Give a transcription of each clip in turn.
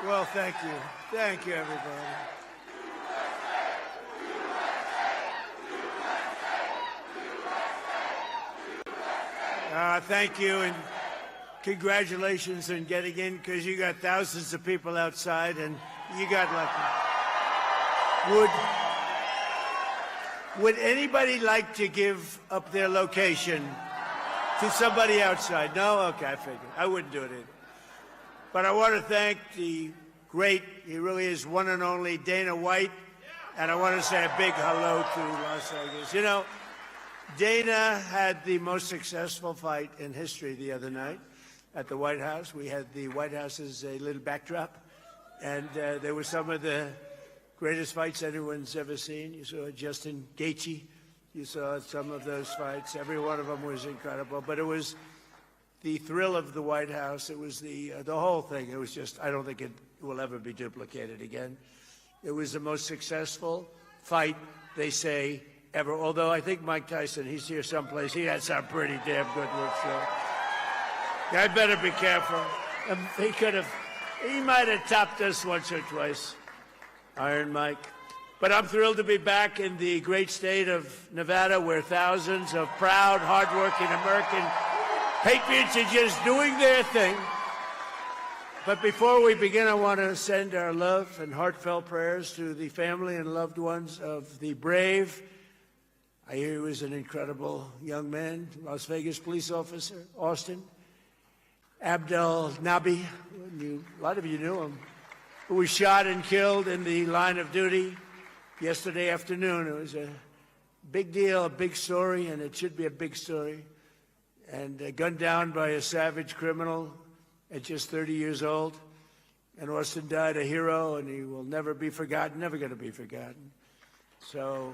Well, thank you. Thank you, everybody. Thank you, and congratulations on getting in, because you got thousands of people outside, and you got lucky. Would anybody like to give up their location to somebody outside? No? Okay, I figured. I wouldn't do it either. But I want to thank the great, he really is one and only, Dana White, and I want to say a big hello to Las Vegas. You know, Dana had the most successful fight in history the other night at the White House. We had the White House as a little backdrop, and there were some of the greatest fights anyone's ever seen. You saw Justin Gaethje. You saw some of those fights. Every one of them was incredible. But it was the thrill of the White House. It was the whole thing. It was just, I don't think it will ever be duplicated again. It was the most successful fight, they say, ever. Although I think Mike Tyson, he's here someplace, he had some pretty damn good looks. So I better be careful. He might have topped us once or twice, Iron Mike. But I'm thrilled to be back in the great state of Nevada, where thousands of proud, hardworking American patriots are just doing their thing. But before we begin, I want to send our love and heartfelt prayers to the family and loved ones of the brave, I hear he was an incredible young man, Las Vegas police officer, Austin, Abdel Nabi, a lot of you knew him, who was shot and killed in the line of duty yesterday afternoon. It was a big deal, a big story, and it should be a big story. And gunned down by a savage criminal at just 30 years old. And Austin died a hero, and he will never be forgotten, never going to be forgotten. So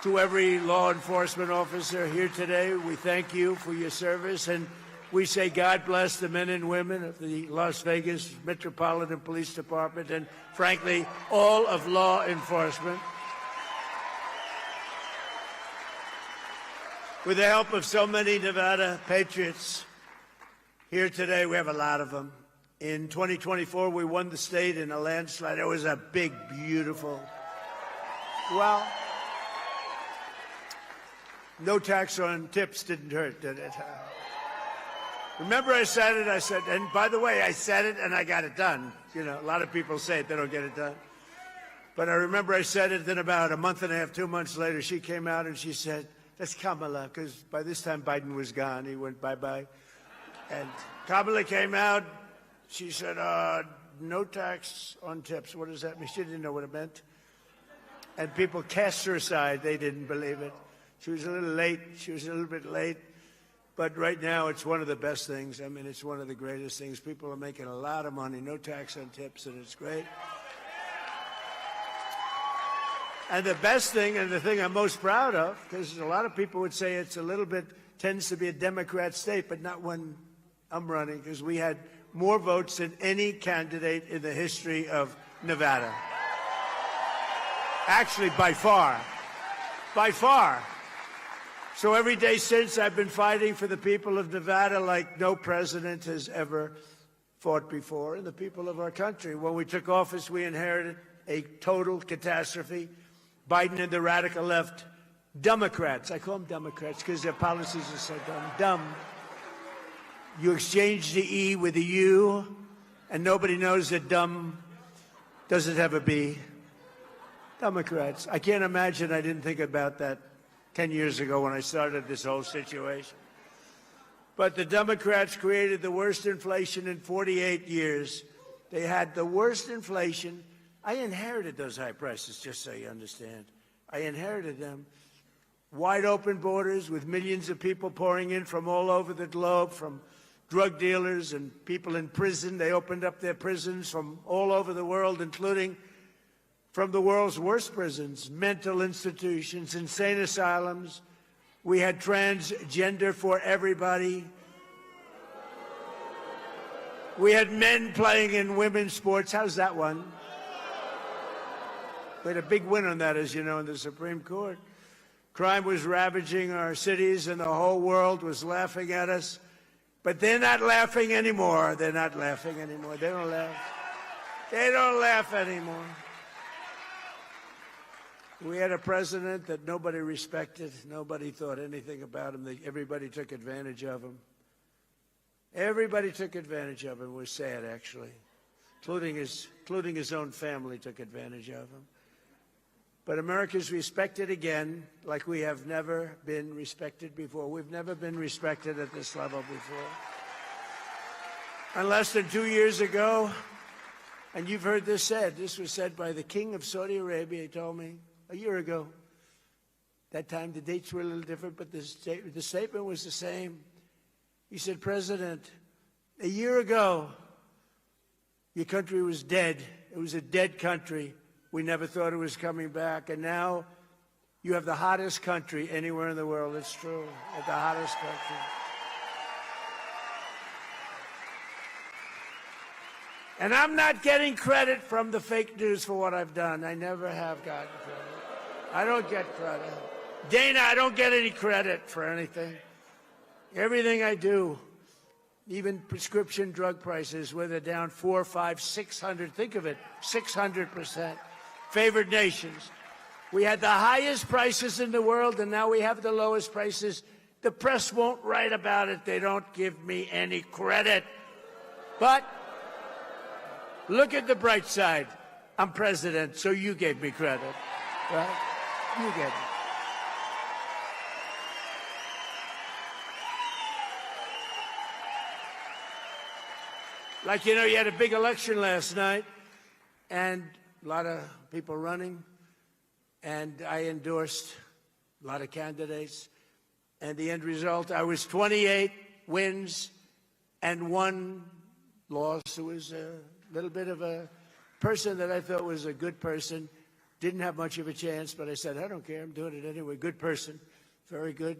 to every law enforcement officer here today, we thank you for your service, and we say God bless the men and women of the Las Vegas Metropolitan Police Department and, frankly, all of law enforcement. With the help of so many Nevada patriots here today, we have a lot of them. In 2024, we won the state in a landslide. It was a big, beautiful, well, no tax on tips didn't hurt, did it? Remember I said it, and by the way, I said it and I got it done. You know, a lot of people say it, they don't get it done. But I remember I said it, then about a month and a half, 2 months later, she came out and she said, that's Kamala, because by this time Biden was gone. He went bye-bye. And Kamala came out. She said, no tax on tips. What does that mean? She didn't know what it meant. And people cast her aside. They didn't believe it. She was a little late. She was a little bit late. But right now, it's one of the best things. I mean, it's one of the greatest things. People are making a lot of money, no tax on tips, and it's great. And the best thing, and the thing I'm most proud of, because a lot of people would say it's a little bit, tends to be a Democrat state, but not when I'm running, because we had more votes than any candidate in the history of Nevada. Actually, by far. By far. So every day since, I've been fighting for the people of Nevada like no president has ever fought before, and the people of our country. When we took office, we inherited a total catastrophe. Biden and the radical left, Democrats, I call them Democrats because their policies are so dumb. You exchange the E with a U, and nobody knows that dumb doesn't have a B. Democrats. I can't imagine I didn't think about that 10 years ago when I started this whole situation. But the Democrats created the worst inflation in 48 years. They had the worst inflation. I inherited those high prices, just so you understand. I inherited them. Wide open borders with millions of people pouring in from all over the globe, from drug dealers and people in prison. They opened up their prisons from all over the world, including from the world's worst prisons, mental institutions, insane asylums. We had transgender for everybody. We had men playing in women's sports. How's that one? We had a big win on that, as you know, in the Supreme Court. Crime was ravaging our cities, and the whole world was laughing at us. But they're not laughing anymore. They're not laughing anymore. They don't laugh. They don't laugh anymore. We had a president that nobody respected. Nobody thought anything about him. Everybody took advantage of him. Everybody took advantage of him. It was sad, actually, including his own family took advantage of him. But America's respected again like we have never been respected before. We've never been respected at this level before. And less than 2 years ago, and you've heard this said, this was said by the king of Saudi Arabia, he told me, a year ago. That time the dates were a little different, but the statement was the same. He said, President, a year ago, your country was dead. It was a dead country. We never thought it was coming back. And now you have the hottest country anywhere in the world. It's true. The hottest country. And I'm not getting credit from the fake news for what I've done. I never have gotten credit. I don't get credit. Dana, I don't get any credit for anything. Everything I do, even prescription drug prices, where they're down 4, 5, 600, think of it, 600%. Favored nations. We had the highest prices in the world, and now we have the lowest prices. The press won't write about it. They don't give me any credit. But look at the bright side. I'm president, so you gave me credit, right? You get it. Like, you know, you had a big election last night, and a lot of people running, and I endorsed a lot of candidates. And the end result, I was 28 wins and 1 loss. It was a little bit of a person that I thought was a good person. Didn't have much of a chance, but I said, I don't care. I'm doing it anyway. Good person. Very good.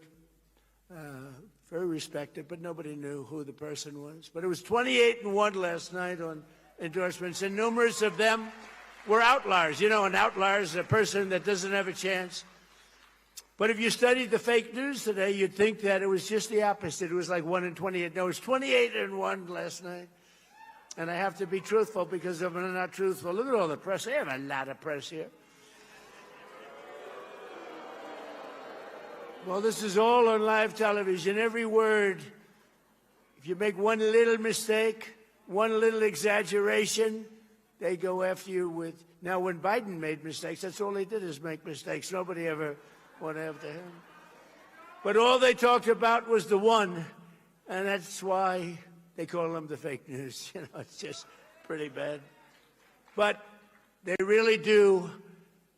Very respected, but nobody knew who the person was. But it was 28-1 last night on endorsements, and numerous of them were outliers. You know, an outlier is a person that doesn't have a chance. But if you studied the fake news today, you'd think that it was just the opposite. It was like 1 in 28. No, it was 28-1 last night. And I have to be truthful, because if I'm not truthful, look at all the press. They have a lot of press here. Well, this is all on live television. Every word, if you make one little mistake, one little exaggeration, they go after you with... Now, when Biden made mistakes, that's all he did, is make mistakes. Nobody ever went after him. But all they talked about was the one, and that's why they call him the fake news. You know, it's just pretty bad. But they really do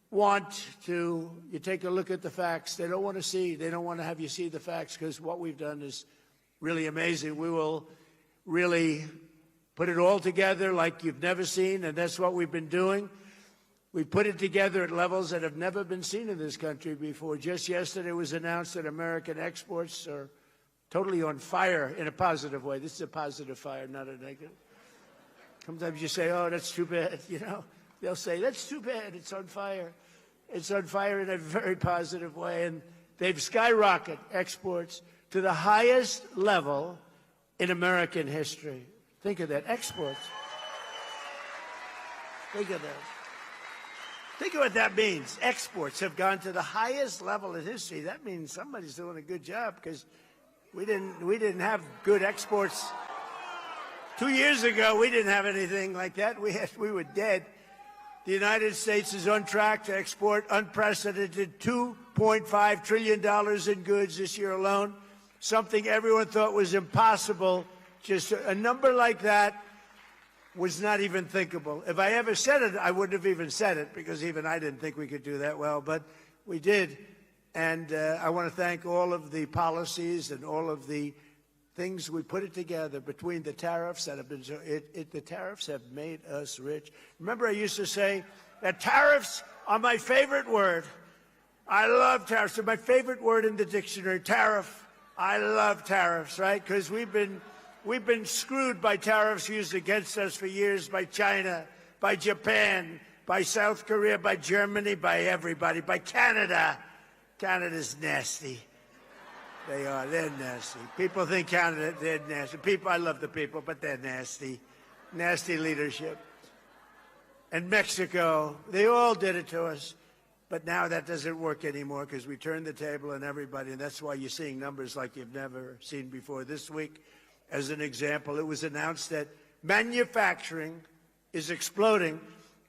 want to, you take a look at the facts. They don't want to see, they don't want to have you see the facts, because what we've done is really amazing. We will really put it all together like you've never seen, and that's what we've been doing. We put it together at levels that have never been seen in this country before. Just yesterday it was announced that American exports are totally on fire in a positive way. This is a positive fire, not a negative. Sometimes you say, oh, that's too bad, you know. They'll say, that's too bad, it's on fire. It's on fire in a very positive way, and they've skyrocketed exports to the highest level in American history. Think of that, exports. Think of that. Think of what that means. Exports have gone to the highest level in history. That means somebody's doing a good job, because we didn't have good exports. 2 years ago, we didn't have anything like that. We were dead. The United States is on track to export unprecedented $2.5 trillion in goods this year alone, something everyone thought was impossible. Just a number like that was not even thinkable. If I ever said it, I wouldn't have even said it, because even I didn't think we could do that well, but we did. And I want to thank all of the policies and all of the things we put it together between the tariffs that have been the tariffs have made us rich. Remember, I used to say that tariffs are my favorite word. I love tariffs. They're my favorite word in the dictionary. Tariff. I love tariffs, right? Because we've been screwed by tariffs used against us for years by China, by Japan, by South Korea, by Germany, by everybody, by Canada. Canada's nasty. They are. They're nasty. People think Canada, they're nasty. People, I love the people, but they're nasty. Nasty leadership. and Mexico. They all did it to us. But now that doesn't work anymore because we turned the table on everybody, and that's why you're seeing numbers like you've never seen before. This week, as an example, it was announced that manufacturing is exploding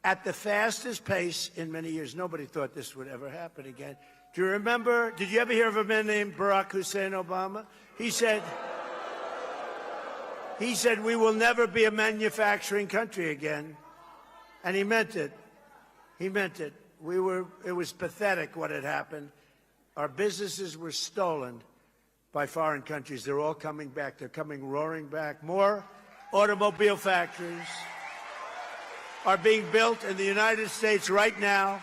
at the fastest pace in many years. Nobody thought this would ever happen again. Do you remember, did you ever hear of a man named Barack Hussein Obama? He said, we will never be a manufacturing country again. And he meant it. He meant it. It was pathetic what had happened. Our businesses were stolen by foreign countries. They're all coming back. They're coming roaring back. More automobile factories are being built in the United States right now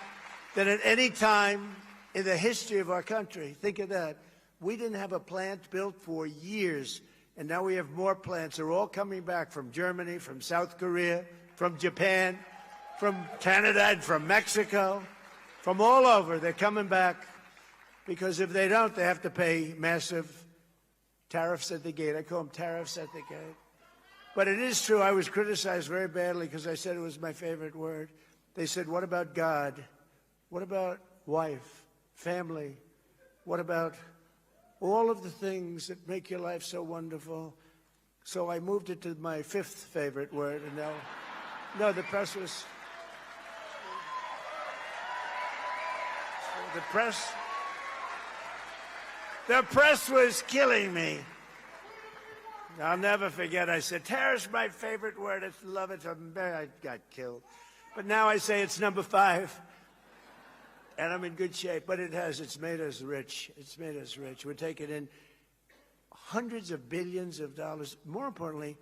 than at any time in the history of our country. Think of that. We didn't have a plant built for years, and now we have more plants. They're all coming back from Germany, from South Korea, from Japan, from Canada, and from Mexico, from all over. They're coming back because if they don't, they have to pay massive tariffs at the gate. I call them tariffs at the gate. But it is true, I was criticized very badly because I said it was my favorite word. They said, what about God? What about wife, family? What about all of the things that make your life so wonderful? So I moved it to my fifth favorite word, and now, no, the press was... The press was killing me. I'll never forget, I said, terror's my favorite word. I love it. I got killed. But now I say it's number 5. And I'm in good shape. But it's made us rich. It's made us rich. We're taking in hundreds of billions of dollars. More importantly,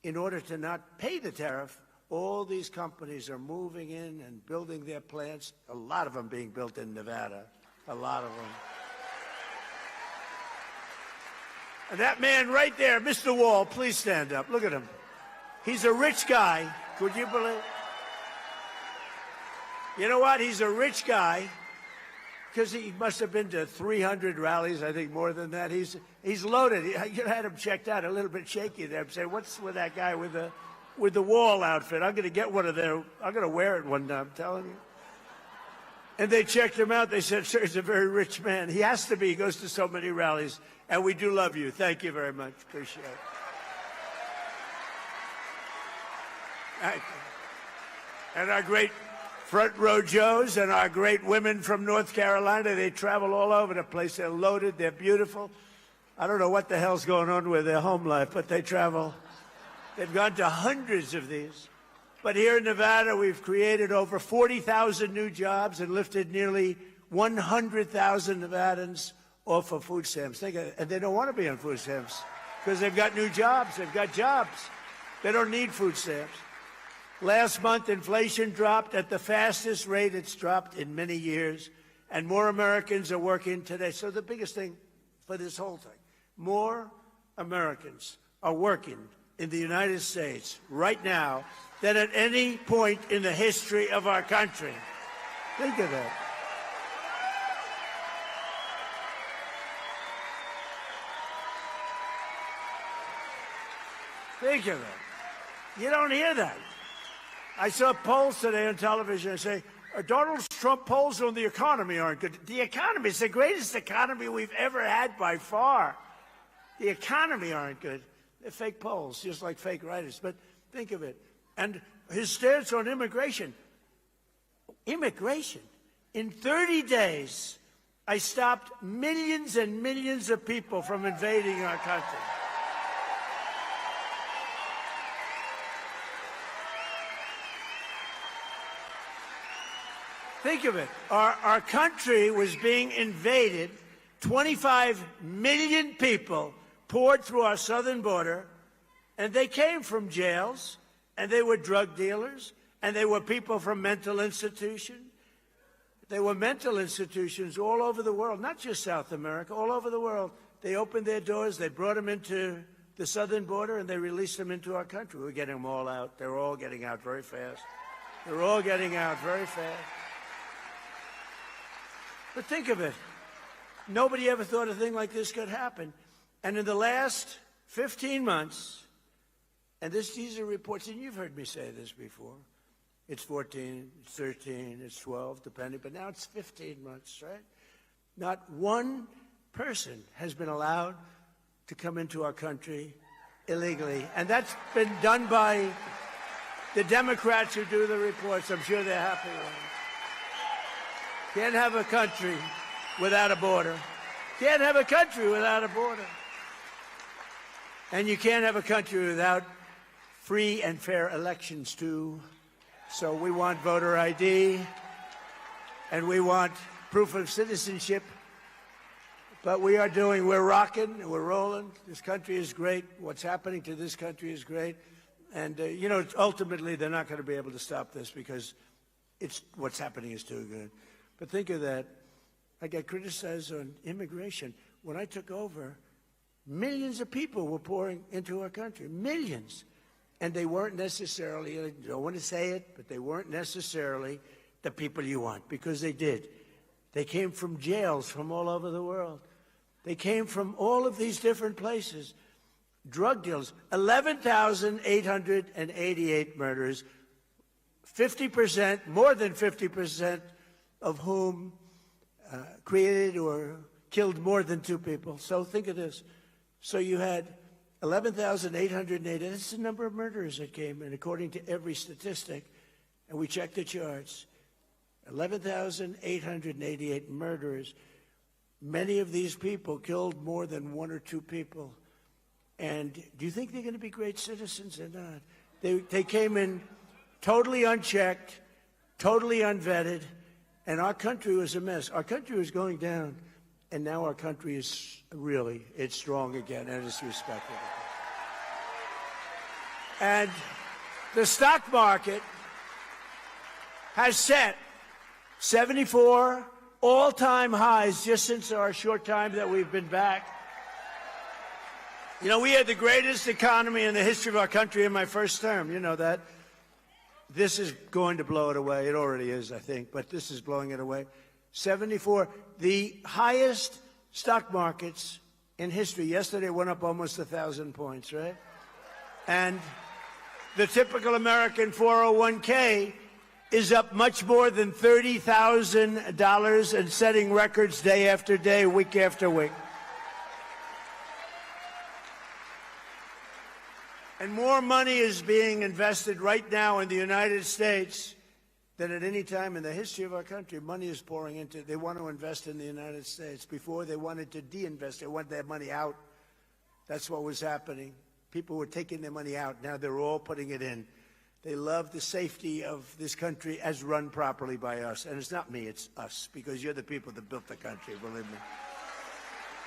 in order to not pay the tariff, all these companies are moving in and building their plants, a lot of them being built in Nevada, a lot of them. And that man right there, Mr. Wall, please stand up. Look at him. He's a rich guy. Could you believe? You know what? He's a rich guy because he must have been to 300 rallies, I think more than that. He's loaded. You had him checked out, a little bit shaky there. I'm saying, what's with that guy with the Wall outfit? I'm going to get one of their, I'm going to wear it one day, I'm telling you. And they checked him out. They said, sir, he's a very rich man. He has to be. He goes to so many rallies. And we do love you. Thank you very much. Appreciate it. Thank you. And our great front row Joes and our great women from North Carolina, they travel all over the place. They're loaded. They're beautiful. I don't know what the hell's going on with their home life, but they travel. They've gone to hundreds of these. But here in Nevada, we've created over 40,000 new jobs and lifted nearly 100,000 Nevadans off of food stamps. Think of it. And they don't want to be on food stamps because they've got new jobs. They've got jobs. They don't need food stamps. Last month, inflation dropped at the fastest rate it's dropped in many years, and more Americans are working today. So the biggest thing for this whole thing, more Americans are working in the United States right now than at any point in the history of our country. Think of that. Think of it. You don't hear that. I saw polls today on television that say, Donald Trump polls on the economy aren't good. The economy is the greatest economy we've ever had by far. The economy aren't good. They're fake polls, just like fake writers. But think of it. And his stance on immigration. Immigration. In 30 days, I stopped millions and millions of people from invading our country. Think of it. Our country was being invaded. 25 million people poured through our southern border, and they came from jails, and they were drug dealers, and they were people from mental institutions. They were mental institutions all over the world, not just South America, all over the world. They opened their doors, they brought them into the southern border, and they released them into our country. We're getting them all out. They're all getting out very fast. They're all getting out very fast. But think of it. Nobody ever thought a thing like this could happen. And in the last 15 months, and these are reports, and you've heard me say this before, It's 14, it's 13, it's 12, depending, but now it's 15 months, right? Not one person has been allowed to come into our country illegally. And that's been done by the Democrats who do the reports. I'm sure they're happy with it. Can't have a country without a border. Can't have a country without a border. And you can't have a country without free and fair elections, too. So we want voter ID, and we want proof of citizenship. But we're rocking, we're rolling. This country is great. What's happening to this country is great. And, ultimately, they're not going to be able to stop this because what's happening is too good. But think of that. I got criticized on immigration. When I took over, millions of people were pouring into our country. Millions. And they weren't necessarily, I don't want to say it, but they weren't necessarily the people you want, because they did. They came from jails from all over the world. They came from all of these different places. Drug deals, 11,888 murders, 50%, more than 50% of whom created or killed more than two people. So think of this. So you had 11,880. That's the number of murderers that came in, according to every statistic. And we checked the charts. 11,888 murderers. Many of these people killed more than one or two people. And do you think they're going to be great citizens or not? They came in totally unchecked, totally unvetted, and our country was a mess. Our country was going down, and now our country is it's strong again, and it's respected again. And the stock market has set 74 all-time highs just since our short time that we've been back. We had the greatest economy in the history of our country in my first term. You know that. This is going to blow it away. It already is, I think, but this is blowing it away. 74, the highest stock markets in history. Yesterday went up almost 1,000 points, right? And the typical American 401k is up much more than $30,000 and setting records day after day, week after week. And more money is being invested right now in the United States than at any time in the history of our country. Money is pouring into, they want to invest in the United States. Before, they wanted to de-invest. They wanted their money out. That's what was happening. People were taking their money out. Now they're all putting it in. They love the safety of this country as run properly by us. And it's not me, it's us, because you're the people that built the country, believe me.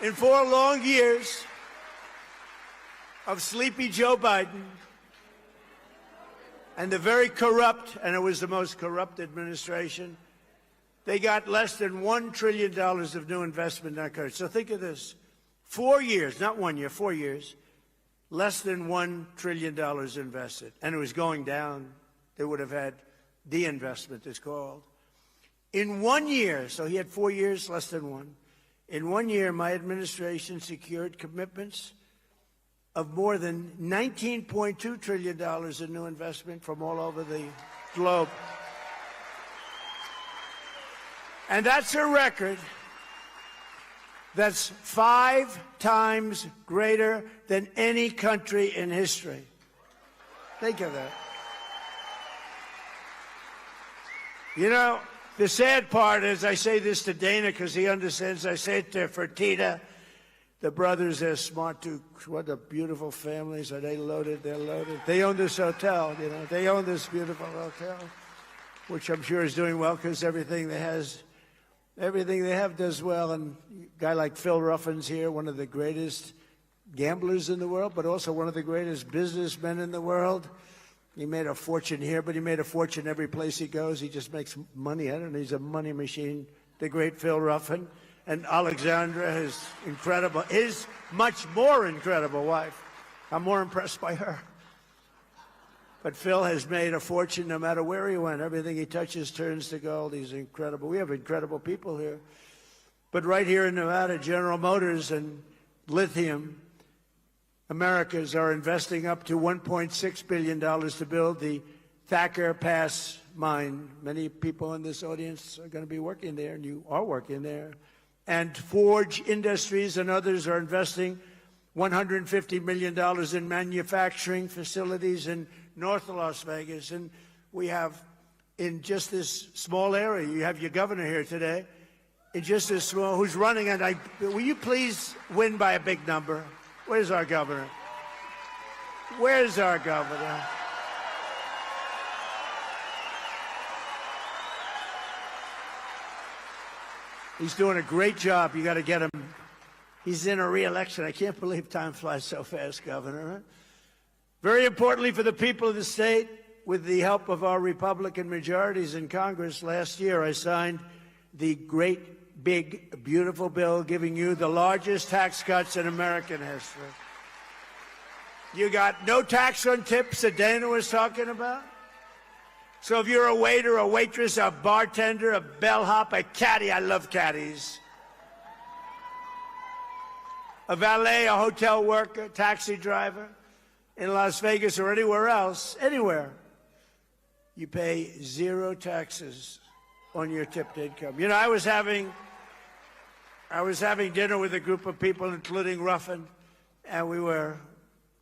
In 4 long years of sleepy Joe Biden and the very corrupt, and it was the most corrupt administration, they got less than $1 trillion of new investment in our country. So think of this. 4 years, not 1 year, 4 years, less than $1 trillion invested. And it was going down. They would have had de-investment, it's called. In 1 year, so he had 4 years, less than one. In 1 year, my administration secured commitments of more than $19.2 trillion in new investment from all over the globe. And that's a record that's 5 times greater than any country in history. Think of that. The sad part is, I say this to Dana because he understands, I say it to Fertitta, the brothers, they're smart too. What a beautiful families. Are they loaded? They're loaded. They own this hotel, They own this beautiful hotel, which I'm sure is doing well because everything they have does well. And a guy like Phil Ruffin's here, one of the greatest gamblers in the world, but also one of the greatest businessmen in the world. He made a fortune here, but he made a fortune every place he goes. He just makes money. I don't know. He's a money machine. The great Phil Ruffin. And Alexandra, his much more incredible wife. I'm more impressed by her. But Phil has made a fortune no matter where he went. Everything he touches turns to gold. He's incredible. We have incredible people here. But right here in Nevada, General Motors and Lithium Americas are investing up to $1.6 billion to build the Thacker Pass mine. Many people in this audience are going to be working there, and you are working there. And Forge Industries and others are investing $150 million in manufacturing facilities in North Las Vegas. And we have, in just this small area, you have your governor here today, in just this small, who's running, and will you please win by a big number? Where's our governor? Where's our governor? He's doing a great job. You got to get him. He's in a re-election. I can't believe time flies so fast, Governor. Very importantly for the people of the state, with the help of our Republican majorities in Congress last year, I signed the great, big, beautiful bill giving you the largest tax cuts in American history. You got no tax on tips that Dana was talking about. So if you're a waiter, a waitress, a bartender, a bellhop, a caddy — I love caddies — a valet, a hotel worker, taxi driver in Las Vegas or anywhere else, anywhere, you pay zero taxes on your tipped income. You know, I was having dinner with a group of people, including Ruffin, and we were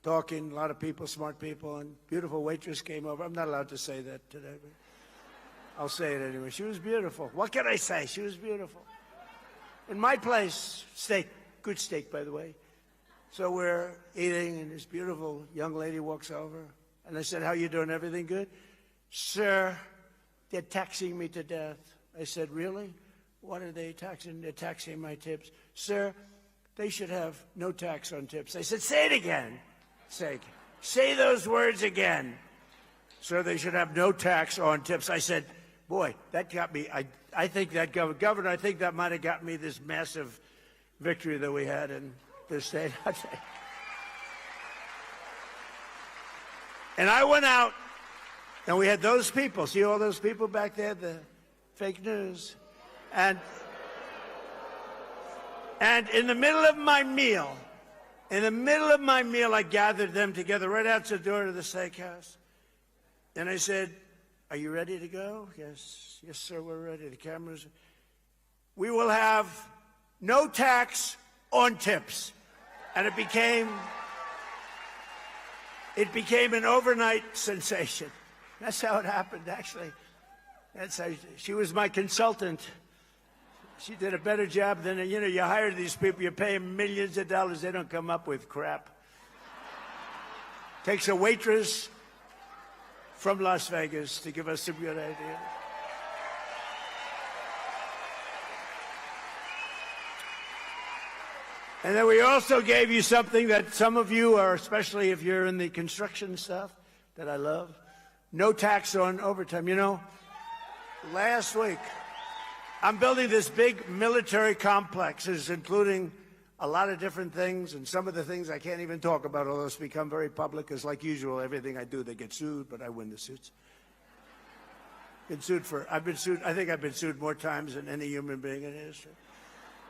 talking, a lot of people, smart people, and beautiful waitress came over. I'm not allowed to say that today, but I'll say it anyway. She was beautiful. What can I say? She was beautiful. In my place, steak, good steak, by the way. So we're eating, and this beautiful young lady walks over, and I said, "How you doing? Everything good?" "Sir, they're taxing me to death." I said, "Really? What are they taxing? They're taxing my tips." "Sir, they should have no tax on tips." I said, "Say it again. Say those words again." "Sir, they should have no tax on tips." I said, boy, that got me. I think that, Governor, I think that might have got me this massive victory that we had in this state. And I went out, and we had those people. See all those people back there, the fake news? And in the middle of my meal, I gathered them together right outside the door of the steakhouse. And I said, "Are you ready to go?" "Yes, yes, sir, we're ready." The cameras. "We will have no tax on tips." And it became an overnight sensation. That's how it happened, actually. That's how she was my consultant. She did a better job than, you hire these people, you pay them millions of dollars, they don't come up with crap. Takes a waitress from Las Vegas to give us some good ideas. And then we also gave you something that some of you are, especially if you're in the construction stuff, that I love. No tax on overtime. Last week, I'm building this big military complexes, including a lot of different things, and some of the things I can't even talk about, although it's become very public, because like usual, everything I do, they get sued, but I win the suits. I think I've been sued more times than any human being in history.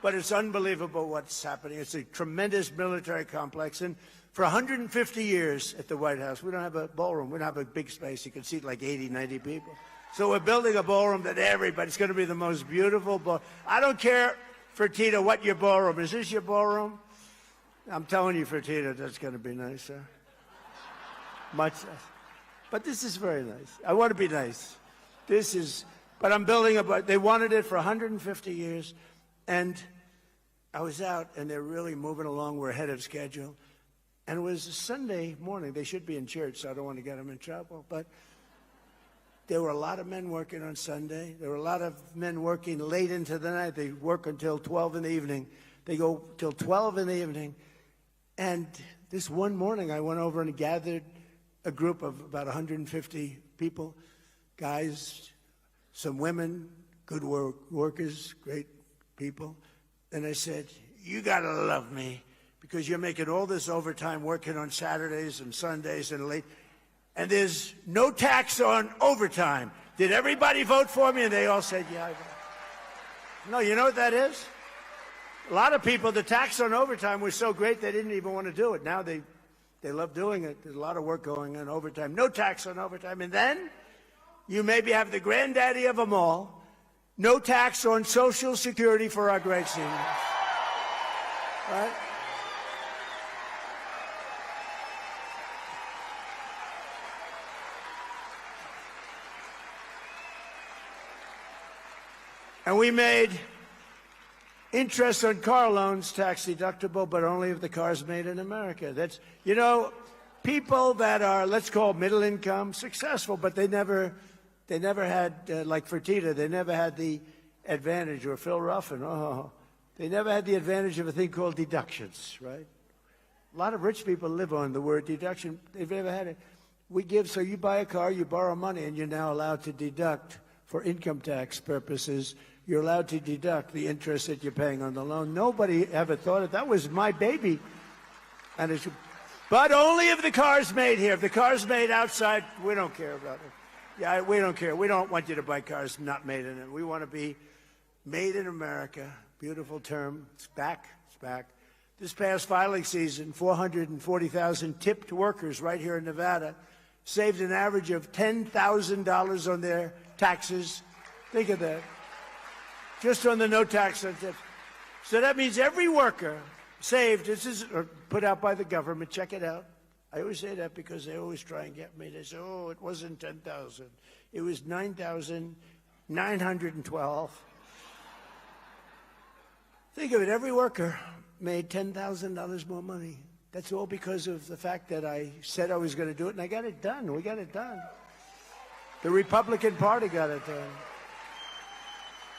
But it's unbelievable what's happening. It's a tremendous military complex, and for 150 years at the White House, we don't have a ballroom. We don't have a big space. You can seat like 80, 90 people. So we're building a ballroom that everybody's going to be the most beautiful ballroom. I don't care, Fertitta, what your ballroom is. Is this your ballroom? I'm telling you, Fertitta, that's going to be nice, sir. Much nice. But this is very nice. I want to be nice. But I'm building they wanted it for 150 years. And I was out, and they're really moving along. We're ahead of schedule. And it was a Sunday morning. They should be in church, so I don't want to get them in trouble. But there were a lot of men working on Sunday. There were a lot of men working late into the night. They work until 12 in the evening. They go till 12 in the evening. And this one morning, I went over and gathered a group of about 150 people, guys, some women, good workers, great people. And I said, "You got to love me, because you're making all this overtime working on Saturdays and Sundays and late. And there's no tax on overtime. Did everybody vote for me?" And they all said, "Yeah, I voted." No, you know what that is? A lot of people, the tax on overtime was so great they didn't even want to do it. Now they love doing it. There's a lot of work going on overtime. No tax on overtime. And then you maybe have the granddaddy of them all, no tax on Social Security for our great seniors. Right? And we made interest on car loans tax deductible, but only if the car's made in America. That's, you know, people that are, let's call middle income, successful, but they never had, like Fertitta, they never had the advantage, or Phil Ruffin, they never had the advantage of a thing called deductions, right? A lot of rich people live on the word deduction. They've never had it. We give, so you buy a car, you borrow money, and you're now allowed to deduct for income tax purposes. You're allowed to deduct the interest that you're paying on the loan. Nobody ever thought it. That was my baby. And it's, but only if the car's made here. If the car's made outside, we don't care about it. Yeah, we don't care. We don't want you to buy cars not made in it. We want to be made in America. Beautiful term. It's back. It's back. This past filing season, 440,000 tipped workers right here in Nevada saved an average of $10,000 on their taxes. Think of that. Just on the no tax on tips. So that means every worker saved, this is put out by the government, check it out. I always say that because they always try and get me. They say, oh, it wasn't 10,000. It was 9,912. Think of it, every worker made $10,000 more money. That's all because of the fact that I said I was going to do it, and I got it done. We got it done. The Republican Party got it done.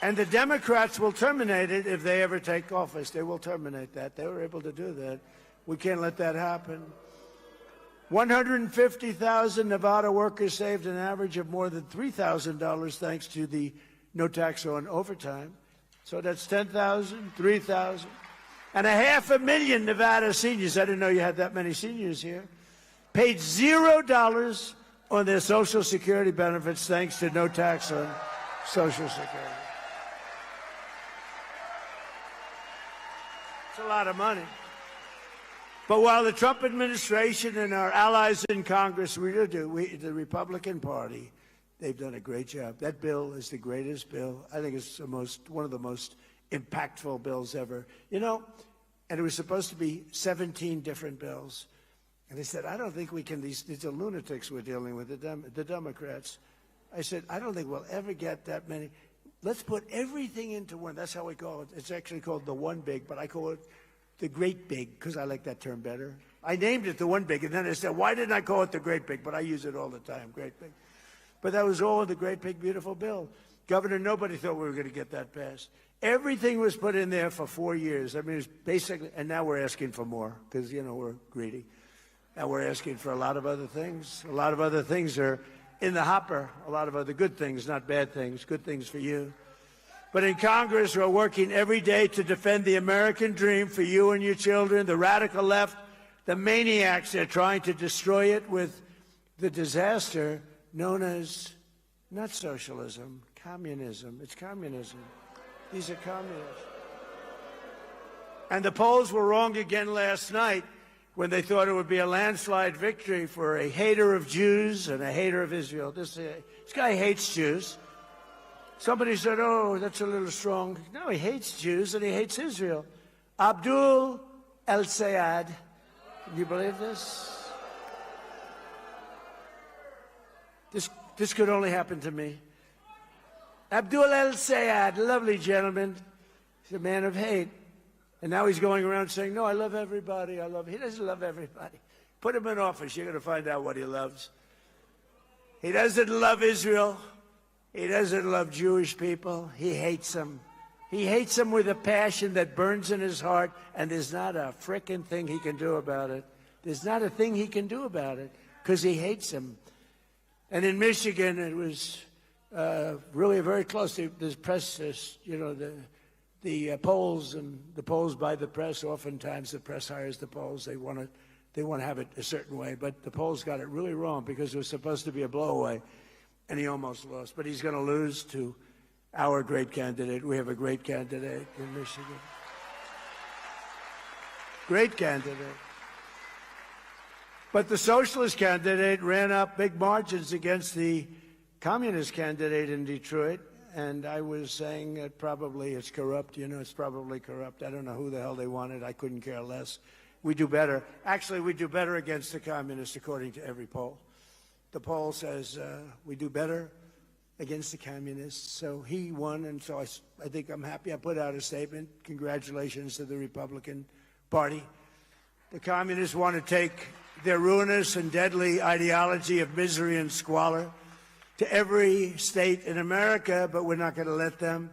And the Democrats will terminate it if they ever take office. They will terminate that. They were able to do that. We can't let that happen. 150,000 Nevada workers saved an average of more than $3,000 thanks to the no tax on overtime. So that's 10,000, 3,000. And 500,000 Nevada seniors, I didn't know you had that many seniors here, paid $0 on their Social Security benefits thanks to no tax on Social Security. It's a lot of money. But while the Trump administration and our allies in Congress, the Republican Party, they've done a great job. That bill is the greatest bill. I think it's one of the most impactful bills ever. You know, and it was supposed to be 17 different bills. And they said, I don't think we can, these are lunatics we're dealing with, the Democrats. I said, I don't think we'll ever get that many. Let's put everything into one. That's how we call it. It's actually called the one big, but I call it the great big because I like that term better. I named it the one big, and then I said, why didn't I call it the great big? But I use it all the time, great big. But that was all in the great big, beautiful bill. Governor, nobody thought we were going to get that passed. Everything was put in there for 4 years. I mean, it's basically, and now we're asking for more because, you know, we're greedy. And we're asking for a lot of other things. A lot of other things are in the hopper. A lot of other good things, not bad things, good things for you. But in Congress, we're working every day to defend the American dream for you and your children. The radical left, the maniacs, they're trying to destroy it with the disaster known as not socialism, communism. It's communism. These are communists. And the polls were wrong again last night when they thought it would be a landslide victory for a hater of Jews and a hater of Israel. This guy hates Jews. Somebody said, oh, that's a little strong. No, he hates Jews and he hates Israel. Abdul El-Sayed. Can you believe this? This could only happen to me. Abdul El-Sayed, lovely gentleman. He's a man of hate. And now he's going around saying, no, I love everybody. He doesn't love everybody. Put him in office. You're going to find out what he loves. He doesn't love Israel. He doesn't love Jewish people. He hates them. He hates them with a passion that burns in his heart, and there's not a frickin' thing he can do about it. There's not a thing he can do about it because he hates them. And in Michigan, it was really very close. The press, you know, the polls and the polls by the press. Oftentimes, the press hires the polls. They want to have it a certain way, but the polls got it really wrong because it was supposed to be a blowaway, and he almost lost. But he's going to lose to our great candidate. We have a great candidate in Michigan. Great candidate. But the socialist candidate ran up big margins against the communist candidate in Detroit, and I was saying that probably it's corrupt. You know, it's probably corrupt. I don't know who the hell they wanted. I couldn't care less. We do better. Actually, we do better against the communists, according to every poll. The poll says we do better against the communists. So he won, and so I think I'm happy. I put out a statement. Congratulations to the Republican Party. The communists want to take their ruinous and deadly ideology of misery and squalor to every state in America, but we're not going to let them.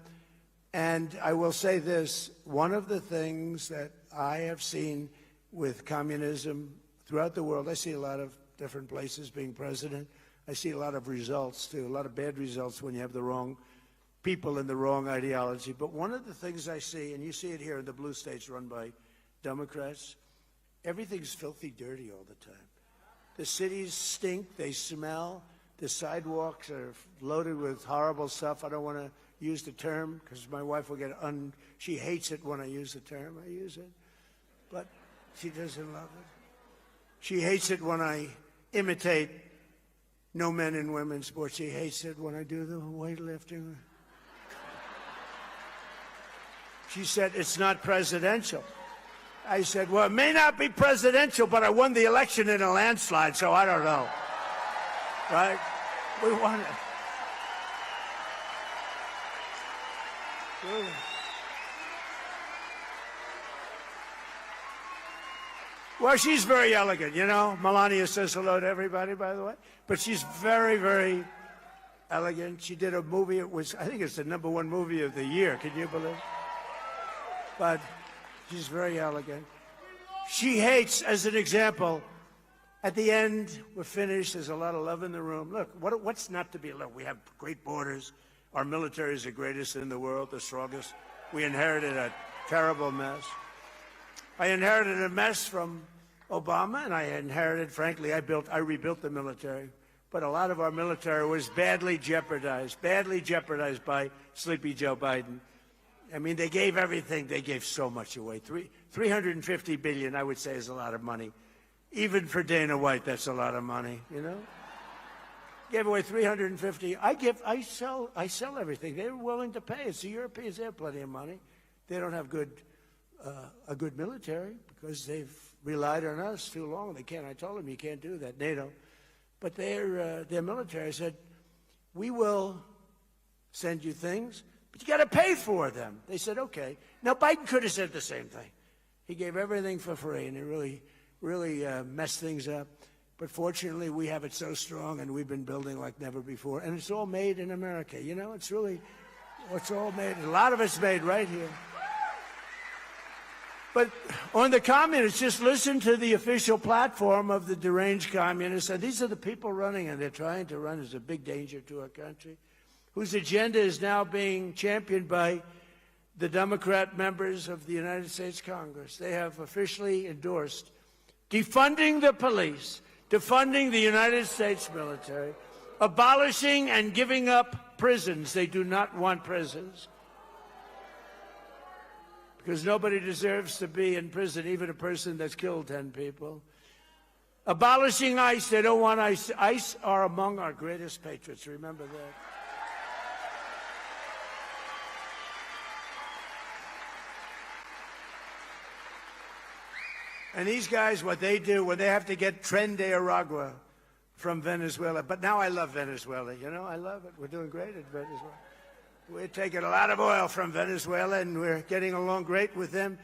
And I will say this, one of the things that I have seen with communism throughout the world, I see a lot of different places being president. I see a lot of results, too, a lot of bad results when you have the wrong people and the wrong ideology. But one of the things I see, and you see it here in the blue states run by Democrats, everything's filthy dirty all the time. The cities stink, they smell, the sidewalks are loaded with horrible stuff. I don't want to use the term because my wife will get she hates it when I use the term. I use it, but she doesn't love it. She hates it when I imitate no men and women sports. She hates it when I do the weightlifting. She said, it's not presidential. I said, well, it may not be presidential, but I won the election in a landslide, so I don't know. Right? We won it. Well, she's very elegant, you know. Melania says hello to everybody, by the way. But she's very, very elegant. She did a movie. I think it's the #1 movie of the year. Can you believe it? But she's very elegant. She hates, as an example, at the end, we're finished. There's a lot of love in the room. Look, what's not to be loved? We have great borders. Our military is the greatest in the world, the strongest. We inherited a terrible mess. I inherited a mess from Obama, and I inherited, frankly, I rebuilt the military. But a lot of our military was badly jeopardized by Sleepy Joe Biden. I mean, they gave everything. They gave so much away. $350 billion, I would say, is a lot of money. Even for Dana White, that's a lot of money, you know? Gave away 350. I sell everything. They were willing to pay. It's the Europeans. They have plenty of money. They don't have a good military because they've relied on us too long. They can't. I told them you can't do that, NATO. But their military said, we will send you things, but you got to pay for them. They said, okay. Now, Biden could have said the same thing. He gave everything for free, and it really messed things up. But fortunately, we have it so strong, and we've been building like never before. And it's all made in America. You know, it's all made. A lot of it's made right here. But on the communists, just listen to the official platform of the deranged communists. And these are the people running, and they're trying to run as a big danger to our country, whose agenda is now being championed by the Democrat members of the United States Congress. They have officially endorsed defunding the police, defunding the United States military, abolishing and giving up prisons. They do not want prisons, because nobody deserves to be in prison, even a person that's killed 10 people. Abolishing ICE. They don't want ICE. ICE are among our greatest patriots. Remember that. And these guys, what they do, when they have to get Tren de Aragua from Venezuela. But now I love Venezuela. You know, I love it. We're doing great at Venezuela. We're taking a lot of oil from Venezuela, and we're getting along great with them.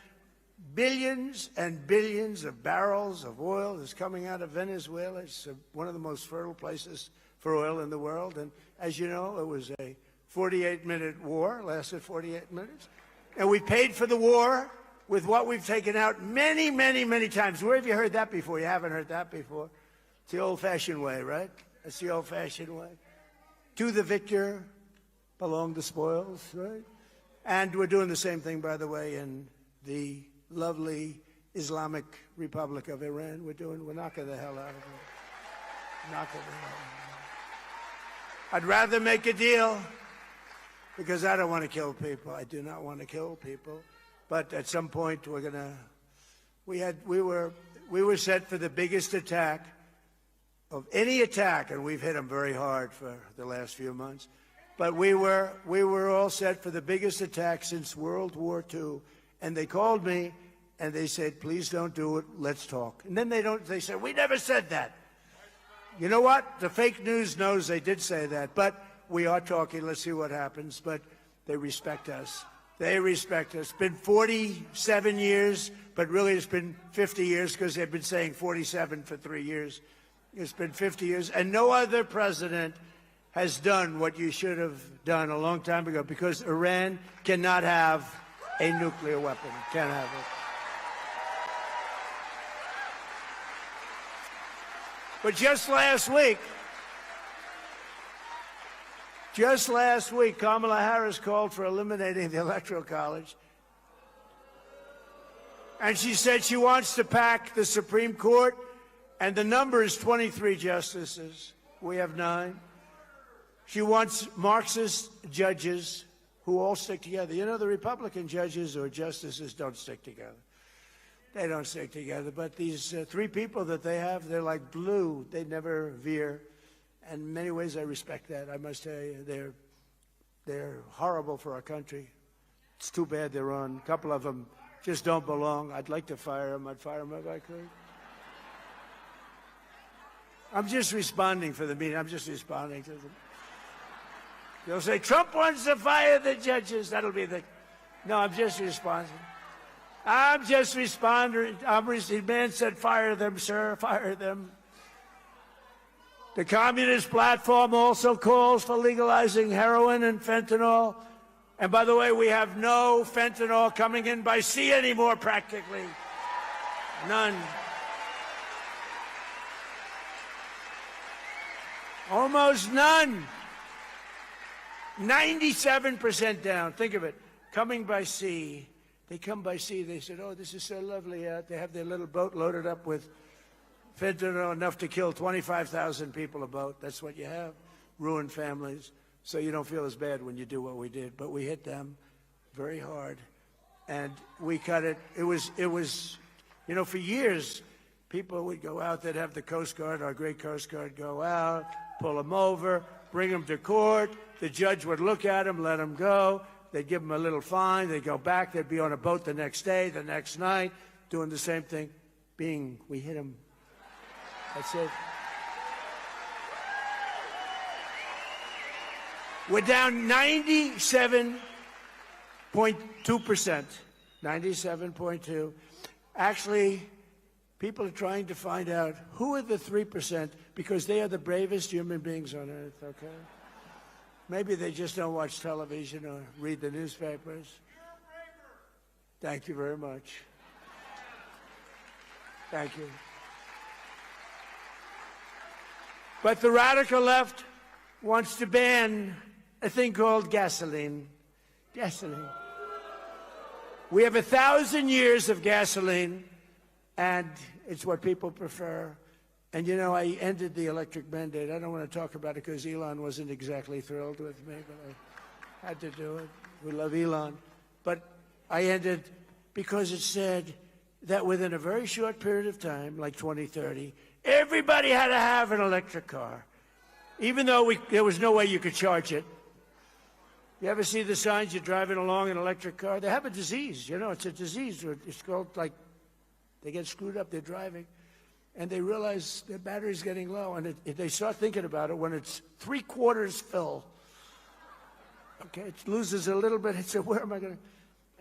Billions and billions of barrels of oil is coming out of Venezuela. It's one of the most fertile places for oil in the world. And as you know, it was a 48-minute war, lasted 48 minutes. And we paid for the war with what we've taken out many, many, many times. Where have you heard that before? You haven't heard that before. It's the old-fashioned way, right? That's the old-fashioned way. To the victor belong the spoils, right? And we're doing the same thing, by the way, in the lovely Islamic Republic of Iran. We're knocking the hell out of it. Knocking the hell out of it. I'd rather make a deal, because I don't want to kill people. I do not want to kill people. But at some point, we were set for the biggest attack of any attack, and we've hit them very hard for the last few months. But we were all set for the biggest attack since World War II, and they called me and they said, "Please don't do it. Let's talk." And then they said, "We never said that." You know what? The fake news knows they did say that, but we are talking. Let's see what happens. But they respect us. They respect us. It's been 47 years, but really it's been 50 years because they've been saying 47 for 3 years. It's been 50 years, and no other president has done what you should have done a long time ago, because Iran cannot have a nuclear weapon. Can't have it. But just last week, Kamala Harris called for eliminating the Electoral College. And she said she wants to pack the Supreme Court, and the number is 23 justices. We have 9. She wants Marxist judges who all stick together. You know, the Republican judges or justices don't stick together. They don't stick together. But these 3 people that they have, they're like blue. They never veer. And in many ways, I respect that. I must tell you, they're horrible for our country. It's too bad they're on. A couple of them just don't belong. I'd like to fire them. I'd fire them if I could. I'm just responding for the meeting. I'm just responding to them. They'll say, Trump wants to fire the judges. That'll be the... No, I'm just responding. I'm just responding. The man said, fire them, sir, fire them. The Communist platform also calls for legalizing heroin and fentanyl. And by the way, we have no fentanyl coming in by sea anymore, practically. None. Almost none. 97% down. Think of it. Coming by sea. They come by sea. They said, oh, this is so lovely out. They have their little boat loaded up with fentanyl, enough to kill 25,000 people a boat. That's what you have. Ruined families. So you don't feel as bad when you do what we did. But we hit them very hard. And we cut it. It was, you know, for years, people would go out. They'd have the Coast Guard, our great Coast Guard, go out, pull them over, bring them to court. The judge would look at them, let them go. They'd give them a little fine. They'd go back. They'd be on a boat the next day, the next night, doing the same thing. We hit them. That's it. We're down 97.2%. 97.2. Actually, people are trying to find out who are the 3%, because they are the bravest human beings on earth, okay? Maybe they just don't watch television or read the newspapers. Thank you very much. Thank you. But the radical left wants to ban a thing called gasoline. Gasoline. We have 1,000 years of gasoline, and it's what people prefer. And, you know, I ended the electric mandate. I don't want to talk about it because Elon wasn't exactly thrilled with me, but I had to do it. We love Elon. But I ended because it said that within a very short period of time, like 2030, everybody had to have an electric car, even though there was no way you could charge it. You ever see the signs? You're driving along in an electric car. They have a disease. You know, it's a disease. It's called, like, they get screwed up. They're driving, and they realize their battery's getting low, and they start thinking about it when it's 3/4 full. Okay, it loses a little bit. It said, where am I going to?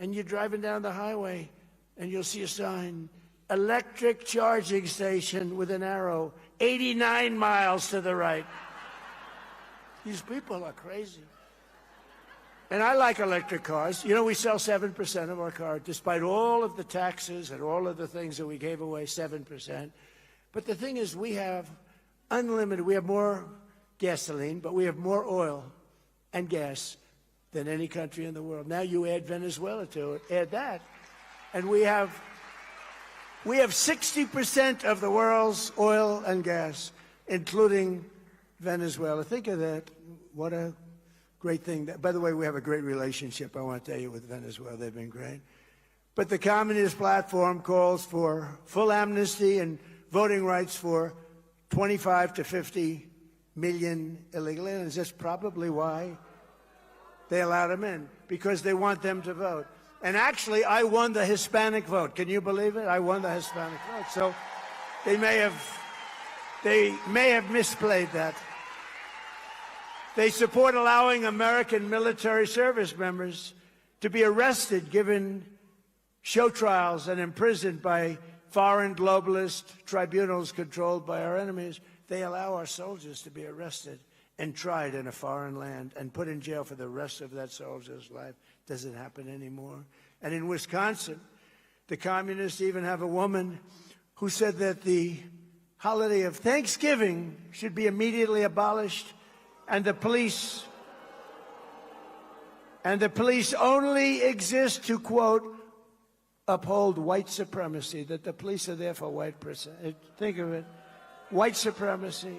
And you're driving down the highway, and you'll see a sign, electric charging station with an arrow, 89 miles to the right. These people are crazy. And I like electric cars. You know, we sell 7% of our cars, despite all of the taxes and all of the things that we gave away, 7%. But the thing is, we have unlimited. We have more gasoline, but we have more oil and gas than any country in the world. Now you add Venezuela to it, add that, and we have 60% of the world's oil and gas, including Venezuela. Think of that. What a great thing. By the way, we have a great relationship, I want to tell you, with Venezuela. They've been great. But the Communist platform calls for full amnesty and voting rights for 25 to 50 million illegal aliens. That's probably why they allow them in, because they want them to vote. And actually, I won the Hispanic vote. Can you believe it? I won the Hispanic vote. So they may have misplayed that. They support allowing American military service members to be arrested, given show trials, and imprisoned by foreign globalist tribunals controlled by our enemies. They allow our soldiers to be arrested and tried in a foreign land and put in jail for the rest of that soldier's life. Doesn't happen anymore. And in Wisconsin, the communists even have a woman who said that the holiday of Thanksgiving should be immediately abolished, and the police only exist to, quote, uphold white supremacy, that the police are there for white person. Think of it. White supremacy.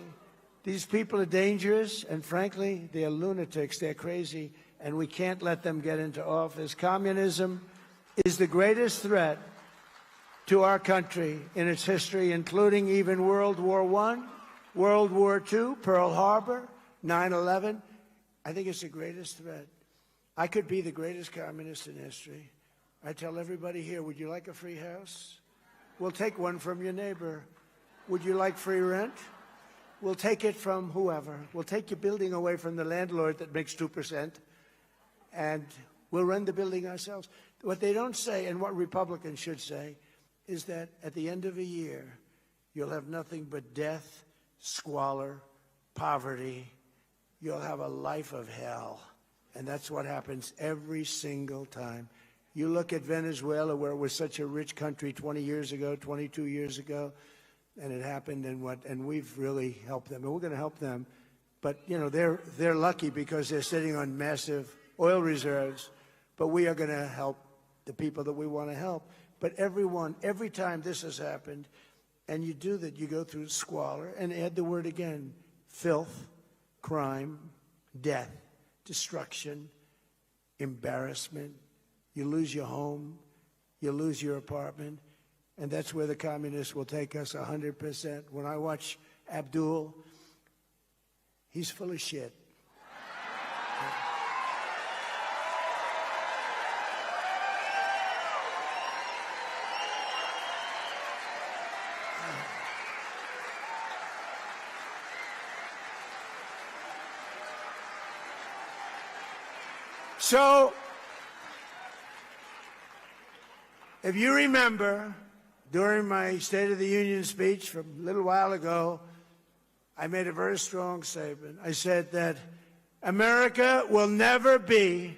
These people are dangerous, and frankly, they're lunatics. They're crazy, and we can't let them get into office. Communism is the greatest threat to our country in its history, including even World War I, World War II, Pearl Harbor, 9/11. I think it's the greatest threat. I could be the greatest communist in history. I tell everybody here, would you like a free house? We'll take one from your neighbor. Would you like free rent? We'll take it from whoever. We'll take your building away from the landlord that makes 2%, and we'll run the building ourselves. What they don't say, and what Republicans should say, is that at the end of a year, you'll have nothing but death, squalor, poverty. You'll have a life of hell. And that's what happens every single time. You look at Venezuela, where it was such a rich country 20 years ago, 22 years ago, and it happened, and we've really helped them, and we're going to help them. But, you know, they're lucky because they're sitting on massive oil reserves, but we are going to help the people that we want to help. But every time this has happened, and you do that, you go through squalor, and add the word again, filth, crime, death, destruction, embarrassment. You lose your home, you lose your apartment, and that's where the communists will take us 100%. When I watch Abdul, he's full of shit. So, if you remember, during my State of the Union speech from a little while ago, I made a very strong statement. I said that America will never be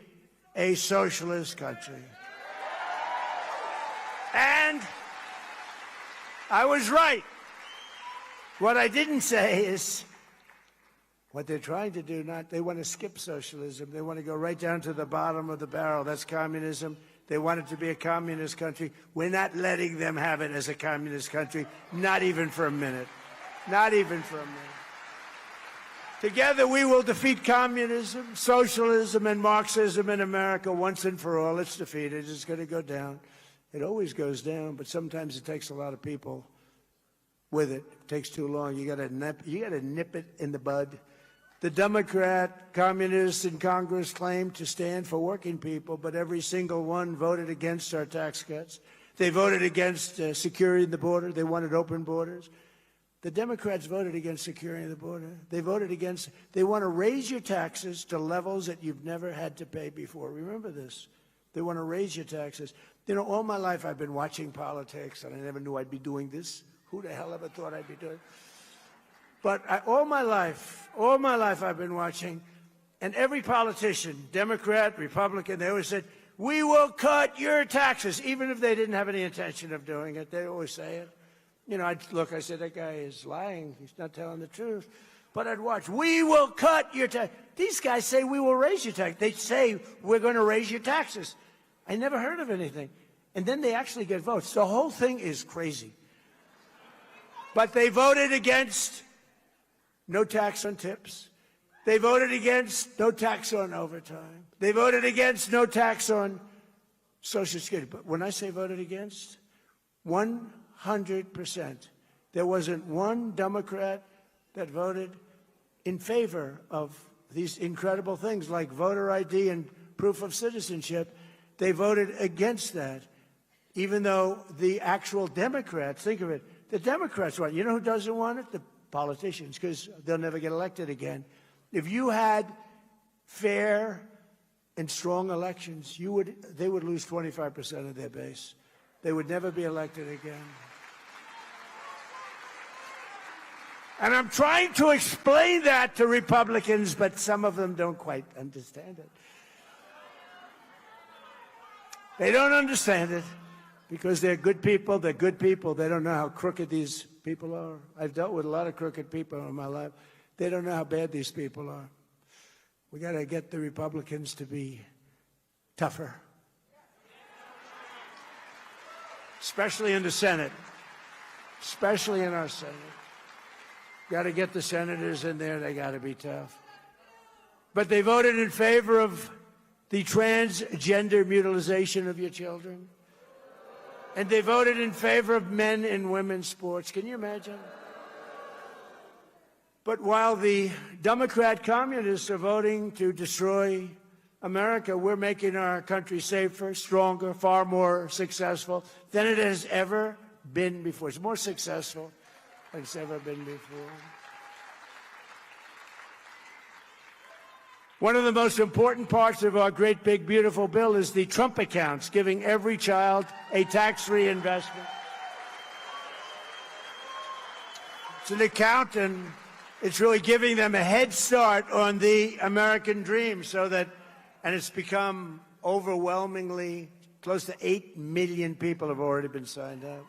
a socialist country. And I was right. What I didn't say is what they're trying to do. They want to skip socialism. They want to go right down to the bottom of the barrel. That's communism. They want it to be a communist country. We're not letting them have it as a communist country, not even for a minute. Not even for a minute. Together we will defeat communism, socialism, and Marxism in America once and for all. It's defeated. It's going to go down. It always goes down, but sometimes it takes a lot of people with it. It takes too long. You got to nip it in the bud. The Democrat communists in Congress claim to stand for working people, but every single one voted against our tax cuts. They voted against securing the border. They wanted open borders. The Democrats voted against securing the border. They want to raise your taxes to levels that you've never had to pay before. Remember this. They want to raise your taxes. You know, all my life I've been watching politics, and I never knew I'd be doing this. Who the hell ever thought I'd be doing it? But all my life I've been watching, and every politician, Democrat, Republican, they always said, we will cut your taxes, even if they didn't have any intention of doing it. They always say it. You know, I said, that guy is lying. He's not telling the truth. But I'd watch, we will cut your taxes. These guys say we will raise your taxes. They say we're going to raise your taxes. I never heard of anything. And then they actually get votes. The whole thing is crazy. But they voted against no tax on tips. They voted against no tax on overtime. They voted against no tax on Social Security. But when I say voted against, 100%. there wasn't one Democrat that voted in favor of these incredible things like voter ID and proof of citizenship. They voted against that, even though the actual Democrats, think of it, the Democrats want it. You know who doesn't want it? The politicians, because they'll never get elected again. If you had fair and strong elections, they would lose 25% of their base. They would never be elected again. And I'm trying to explain that to Republicans, but some of them don't quite understand it. They don't understand it because they're good people. They're good people. They don't know how crooked these people are. I've dealt with a lot of crooked people in my life. They don't know how bad these people are. We got to get the Republicans to be tougher, especially in the Senate, especially in our Senate. Got to get the senators in there. They got to be tough. But they voted in favor of the transgender mutilization of your children. And they voted in favor of men and women's sports. Can you imagine? But while the Democrat communists are voting to destroy America, we're making our country safer, stronger, far more successful than it has ever been before. It's more successful than it's ever been before. One of the most important parts of our great, big, beautiful bill is the Trump accounts, giving every child a tax-free investment. It's an account, and it's really giving them a head start on the American dream, so that, and it's become overwhelmingly, close to 8 million people have already been signed up.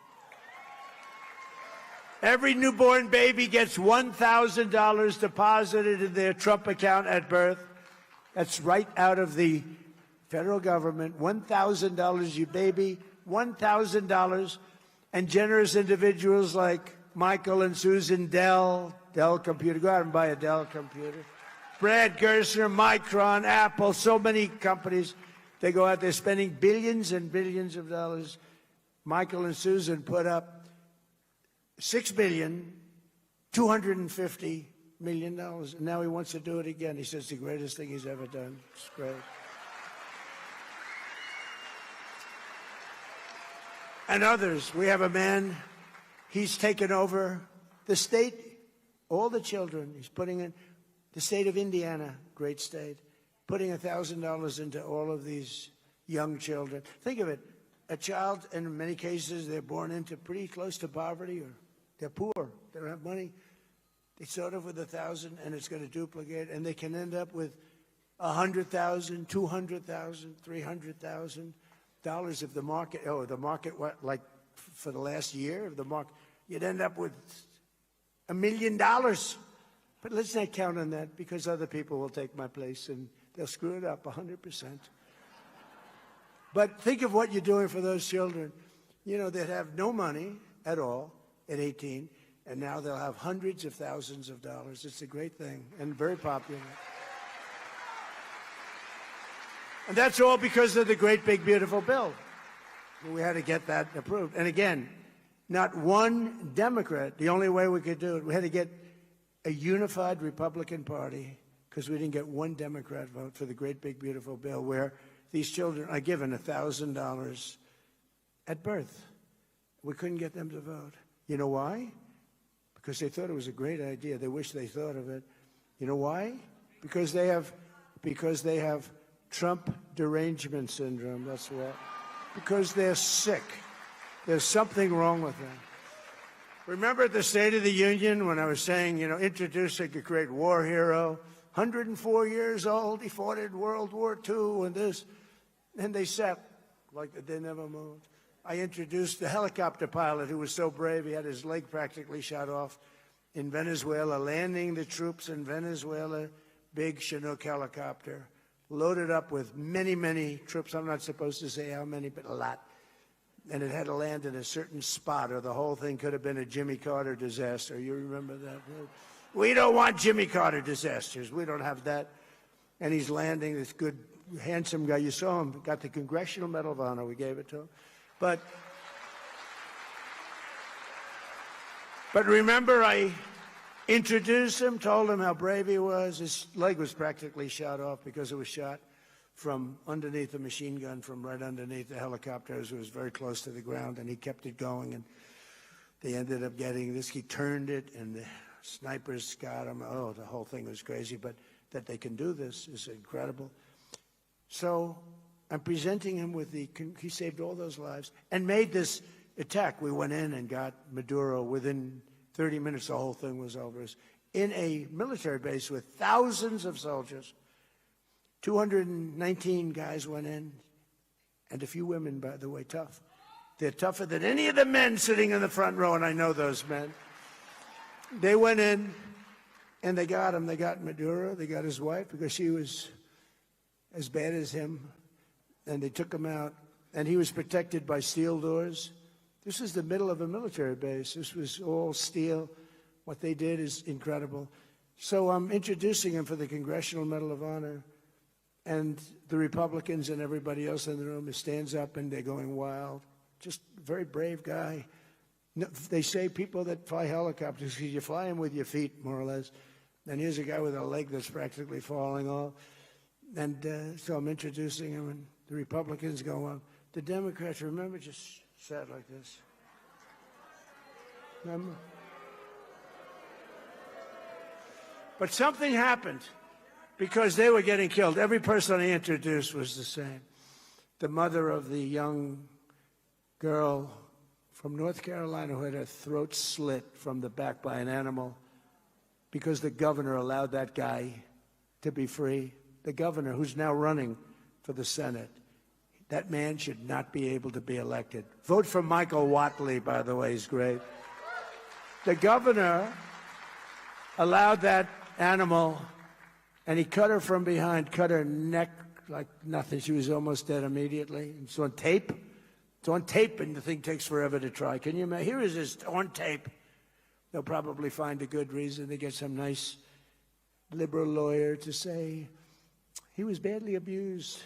Every newborn baby gets $1,000 deposited in their Trump account at birth. That's right out of the federal government. $1,000, you baby, $1,000. And generous individuals like Michael and Susan Dell Computer. Go out and buy a Dell computer. Brad Gerstner, Micron, Apple, so many companies. They go out there spending billions and billions of dollars. Michael and Susan put up $6,250 million. And now he wants to do it again. He says it's the greatest thing he's ever done. It's great. And others. We have a man, he's taken over the state, all the children. He's putting in the state of Indiana, great state, putting $1,000 into all of these young children. Think of it. A child, and in many cases, they're born into pretty close to poverty, or they're poor. They don't have money. They start off with $1,000, and it's going to duplicate, and they can end up with $100,000, $200,000, $300,000 if the market, what, like for the last year, if the market, you'd end up with $1 million. But let's not count on that, because other people will take my place, and they'll screw it up 100%. But think of what you're doing for those children, you know, that have no money at all at 18, and now they'll have hundreds of thousands of dollars. It's a great thing and very popular. And that's all because of the great, big, beautiful bill. We had to get that approved. And again, not one Democrat, the only way we could do it, we had to get a unified Republican Party, because we didn't get one Democrat vote for the great, big, beautiful bill where these children are given $1,000 at birth. We couldn't get them to vote. You know why? Because they thought it was a great idea. They wish they thought of it. You know why? Because they have Trump derangement syndrome. That's why. Because they're sick. There's something wrong with them. Remember at the State of the Union when I was saying, you know, introducing a great war hero, 104 years old, he fought in World War II and this, and they sat like they never moved. I introduced the helicopter pilot who was so brave he had his leg practically shot off in Venezuela, landing the troops in Venezuela, big Chinook helicopter, loaded up with many, many troops. I'm not supposed to say how many, but a lot. And it had to land in a certain spot, or the whole thing could have been a Jimmy Carter disaster. You remember that? We don't want Jimmy Carter disasters. We don't have that. And he's landing, this good, handsome guy. You saw him, got the Congressional Medal of Honor. We gave it to him. But But remember, I introduced him, told him how brave he was. His leg was practically shot off because it was shot from underneath a machine gun, from right underneath the helicopters. It was very close to the ground, and he kept it going. And they ended up getting this. He turned it, and the snipers got him. Oh, the whole thing was crazy. But that they can do this is incredible. So I'm presenting him with he saved all those lives and made this attack. We went in and got Maduro within 30 minutes. The whole thing was over. In a military base with thousands of soldiers, 219 guys went in, and a few women, by the way, tough. They're tougher than any of the men sitting in the front row, and I know those men. They went in, and they got him. They got Maduro. They got his wife because she was as bad as him, and they took him out, and he was protected by steel doors. This is the middle of a military base. This was all steel. What they did is incredible. So I'm introducing him for the Congressional Medal of Honor, and the Republicans and everybody else in the room stands up, and they're going wild. Just a very brave guy. No, they say people that fly helicopters, because you fly them with your feet, more or less. And here's a guy with a leg that's practically falling off. And so I'm introducing him, and the Republicans go on. The Democrats, remember, just sat like this. Remember? But something happened because they were getting killed. Every person I introduced was the same. The mother of the young girl from North Carolina who had her throat slit from the back by an animal because the governor allowed that guy to be free. The governor, who's now running for the Senate, that man should not be able to be elected. Vote for Michael Whatley, by the way, he's great. The governor allowed that animal, and he cut her from behind, cut her neck like nothing. She was almost dead immediately. It's on tape. It's on tape, and the thing takes forever to try. Can you imagine? Here it is on tape. They'll probably find a good reason. They get some nice liberal lawyer to say, he was badly abused.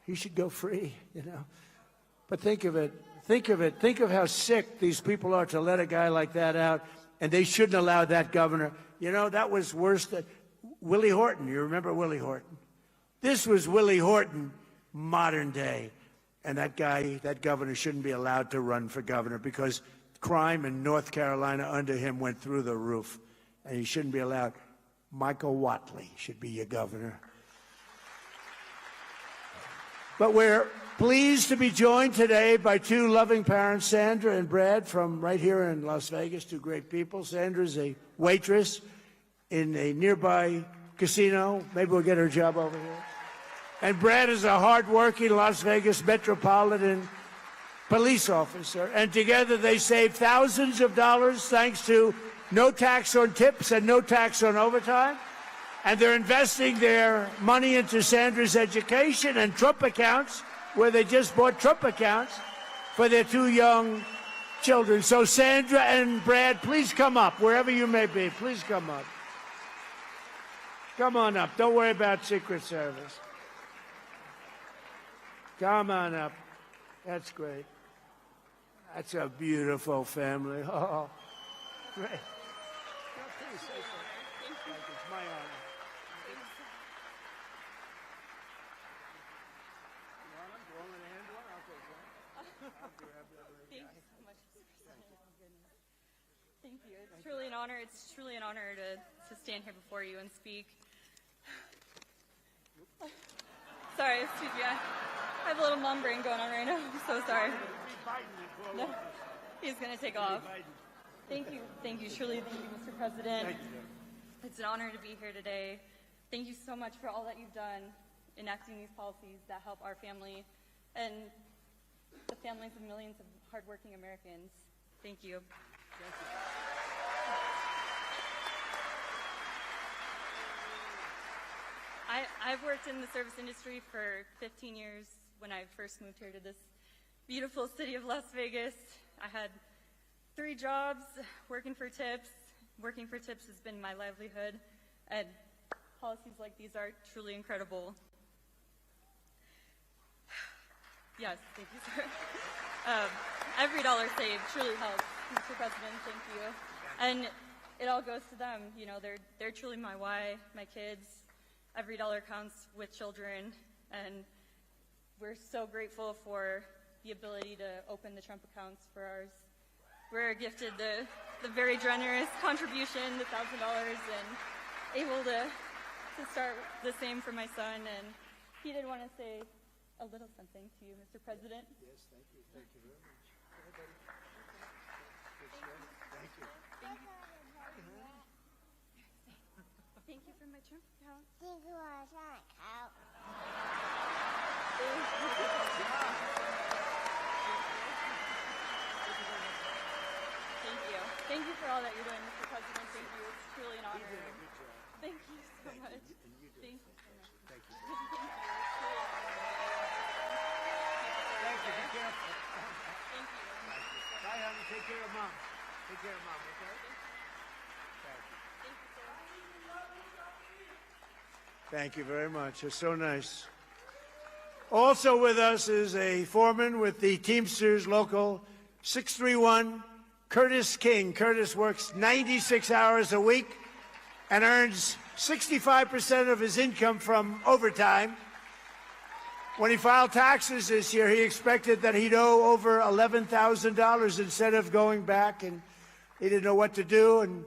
He should go free, you know. But think of it. Think of it. Think of how sick these people are to let a guy like that out, and they shouldn't allow that governor. You know, that was worse than Willie Horton. You remember Willie Horton? This was Willie Horton, modern day. And that guy, that governor, shouldn't be allowed to run for governor because crime in North Carolina under him went through the roof. And he shouldn't be allowed. Michael Whatley should be your governor. But we're pleased to be joined today by two loving parents, Sandra and Brad, from right here in Las Vegas, two great people. Sandra's a waitress in a nearby casino. Maybe we'll get her a job over here. And Brad is a hard-working Las Vegas metropolitan police officer. And together they save thousands of dollars thanks to no tax on tips and no tax on overtime. And they're investing their money into Sandra's education and Trump accounts, where they just bought Trump accounts for their two young children. So Sandra and Brad, please come up, wherever you may be. Please come up. Come on up. Don't worry about Secret Service. Come on up. That's great. That's a beautiful family. Oh, great. It's my honor. Thank you so much. Thank you. It's truly an honor. It's truly an honor to stand here before you and speak. Sorry, excuse me. I have a little mom brain going on right now. I'm so sorry. No, he's going to take off. Thank you. Thank you. Truly, thank you, Mr. President. It's an honor to be here today. Thank you so much for all that you've done enacting these policies that help our family and the families of millions of hardworking Americans. Thank you. Thank you. I've worked in the service industry for 15 years when I first moved here to this beautiful city of Las Vegas. I had 3 jobs working for tips. Working for tips has been my livelihood, and policies like these are truly incredible. Yes, thank you, sir. Every dollar saved truly helps. Mr. President, thank you. And it all goes to them. You know, they're truly my why, my kids. Every dollar counts with children, and we're so grateful for the ability to open the Trump accounts for ours. We're gifted the very generous contribution, the $1,000, and able to start the same for my son. And he did want to say a little something to you, Mr. President. Yes, thank you. Thank you very much. Thank you. Thank you for my Trump account. นี่คือวาชาติครับ Thank you. Thank you for all that you're doing, Mr. President. Thank you. It's truly an honor. Thank you so much. Thank you so much. Thank you. Thank you. Thank you. Be careful. Thank you. Bye, honey. Take care of Mom. Take care of Mom, okay? Thank you. Thank you, sir. Thank you very much. It's so nice. Also with us is a foreman with the Teamsters Local 631, Curtis King. Curtis works 96 hours a week and earns 65% of his income from overtime. When he filed taxes this year, he expected that he'd owe over $11,000 instead of going back, and he didn't know what to do. And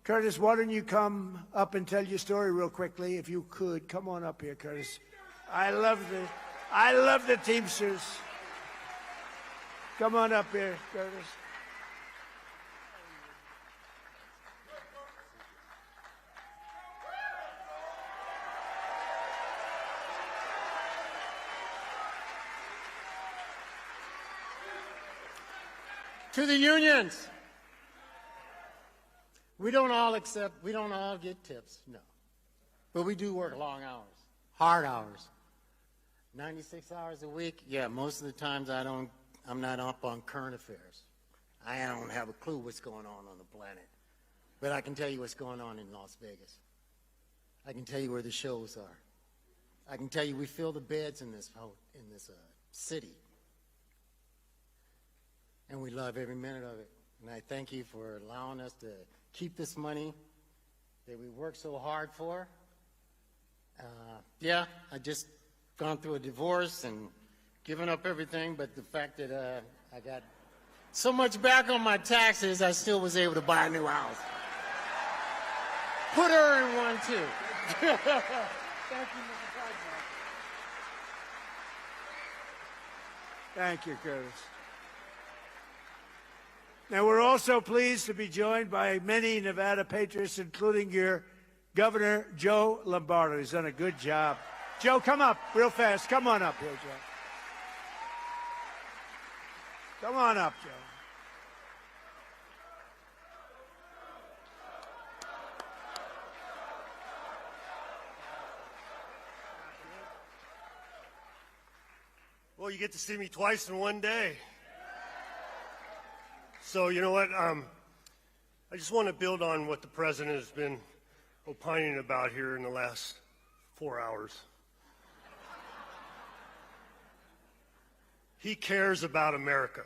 Curtis, why don't you come up and tell your story real quickly, if you could. Come on up here, Curtis. I love the Teamsters. Come on up here, Curtis. To the unions. We don't all get tips, no. But we do work long hours, hard hours. 96 hours a week, yeah, most of the times I'm not up on current affairs. I don't have a clue what's going on the planet. But I can tell you what's going on in Las Vegas. I can tell you where the shows are. I can tell you we fill the beds in this city. And we love every minute of it. And I thank you for allowing us to keep this money that we work so hard for. Yeah, I just gone through a divorce and given up everything, but the fact that I got so much back on my taxes, I still was able to buy a new house. Put her in one, too. Thank you, Mr. President. Thank you, Curtis. Now, we're also pleased to be joined by many Nevada patriots, including your Governor, Joe Lombardo. He's done a good job. Joe, come up real fast. Come on up here, Joe. Come on up, Joe. Well, you get to see me twice in one day. So, you know what? I just want to build on what the president has been opining about here in the last 4 hours. He cares about America,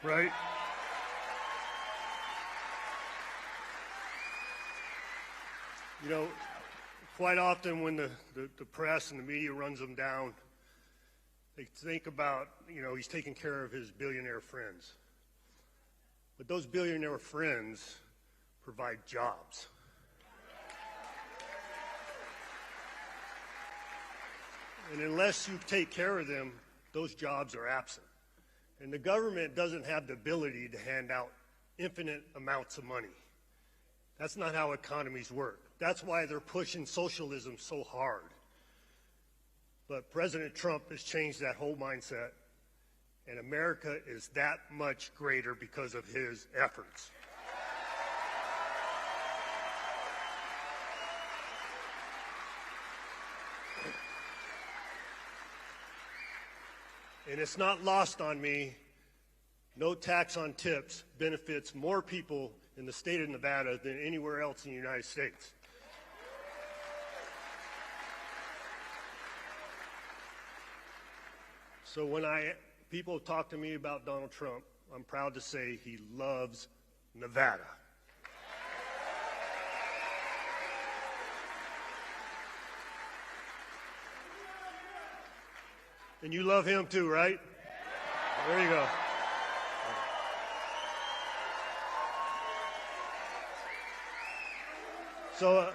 right? You know, quite often when the press and the media runs him down, they think about, you know, he's taking care of his billionaire friends. But those billionaire friends provide jobs. And unless you take care of them, those jobs are absent. And the government doesn't have the ability to hand out infinite amounts of money. That's not how economies work. That's why they're pushing socialism so hard. But President Trump has changed that whole mindset, and America is that much greater because of his efforts. And it's not lost on me, no tax on tips benefits more people in the state of Nevada than anywhere else in the United States. So when people talk to me about Donald Trump, I'm proud to say he loves Nevada. And you love him too, right? There you go. So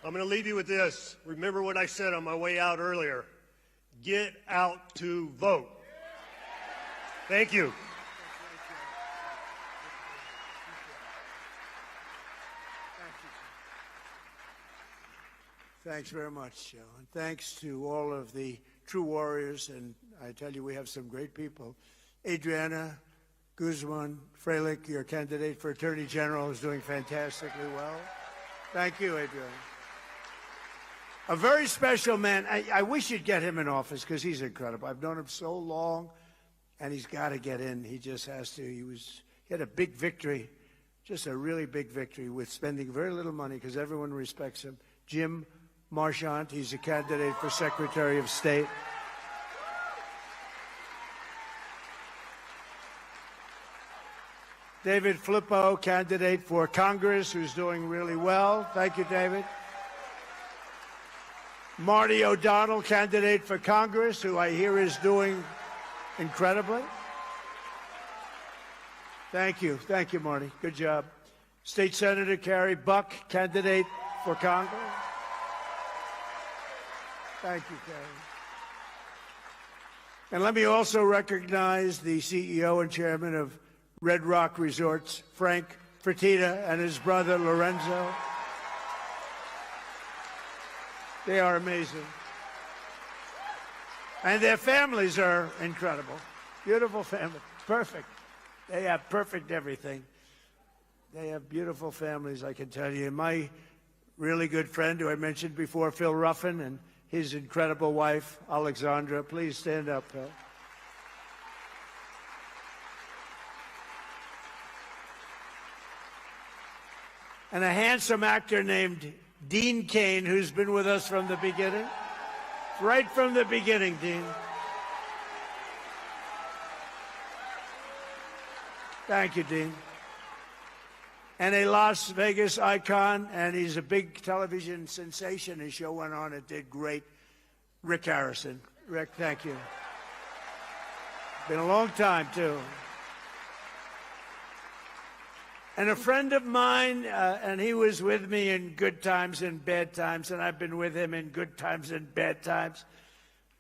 I'm going to leave you with this. Remember what I said on my way out earlier. Get out to vote. Thank you. Thanks very much, Joe. And thanks to all of the true warriors. And I tell you, we have some great people. Adriana Guzman Freilich, your candidate for Attorney General, is doing fantastically well. Thank you, Adriana. A very special man. I wish you'd get him in office because he's incredible. I've known him so long, and he's got to get in. He just has to. He had a big victory, just a really big victory with spending very little money because everyone respects him. Jim Marchant, he's a candidate for Secretary of State. David Flippo, candidate for Congress, who's doing really well. Thank you, David. Marty O'Donnell, candidate for Congress, who I hear is doing incredibly. Thank you. Thank you, Marty. Good job. State Senator Carrie Buck, candidate for Congress. Thank you, Carrie. And let me also recognize the CEO and chairman of Red Rock Resorts, Frank Fertitta, and his brother, Lorenzo. They are amazing. And their families are incredible. Beautiful family. Perfect. They have perfect everything. They have beautiful families, I can tell you. And my really good friend, who I mentioned before, Phil Ruffin, and his incredible wife, Alexandra. Please stand up, Phil. And a handsome actor named Dean Cain, who's been with us from the beginning. Right from the beginning, Dean. Thank you, Dean. And a Las Vegas icon, and he's a big television sensation. His show went on, it did great. Rick Harrison. Rick, thank you. Been a long time, too. And a friend of mine, and he was with me in good times and bad times, and I've been with him in good times and bad times.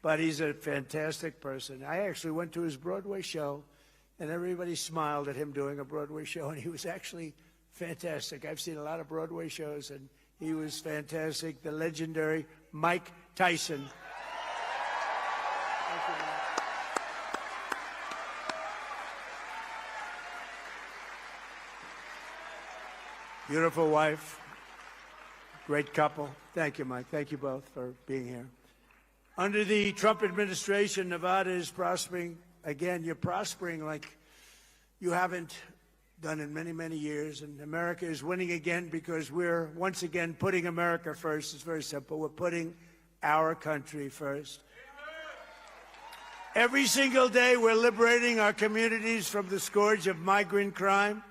But he's a fantastic person. I actually went to his Broadway show, and everybody smiled at him doing a Broadway show, and he was actually fantastic. I've seen a lot of Broadway shows, and he was fantastic. The legendary Mike Tyson. Thank you, Mike. Beautiful wife, great couple. Thank you, Mike. Thank you both for being here. Under the Trump administration, Nevada is prospering. Again, you're prospering like you haven't done in many, many years. And America is winning again because we're once again putting America first. It's very simple. We're putting our country first. Every single day, we're liberating our communities from the scourge of migrant crime.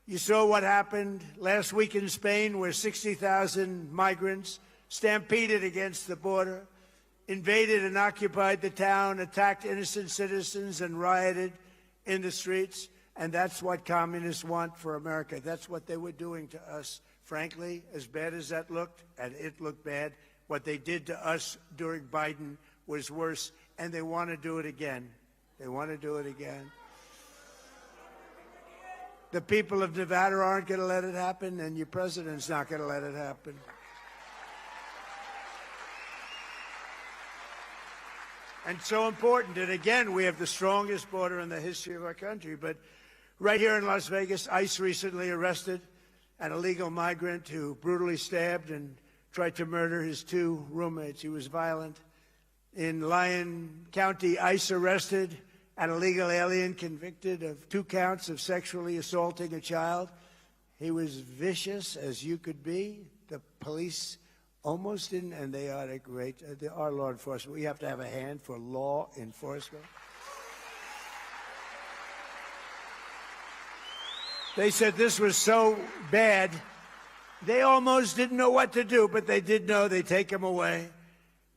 You saw what happened last week in Spain, where 60,000 migrants stampeded against the border, invaded and occupied the town, attacked innocent citizens, and rioted in the streets. And that's what communists want for America. That's what they were doing to us. Frankly, as bad as that looked, and it looked bad, what they did to us during Biden was worse, and they want to do it again. They want to do it again. The people of Nevada aren't going to let it happen, and your president's not going to let it happen. And so important. And again, we have the strongest border in the history of our country. But right here in Las Vegas, ICE recently arrested an illegal migrant who brutally stabbed and tried to murder his two roommates. He was violent. In Lyon County, ICE arrested an illegal alien convicted of 2 counts of sexually assaulting a child. He was vicious as you could be. The police almost didn't, and they are great. They are law enforcement. We have to have a hand for law enforcement. They said this was so bad, they almost didn't know what to do, but they did know. They take him away.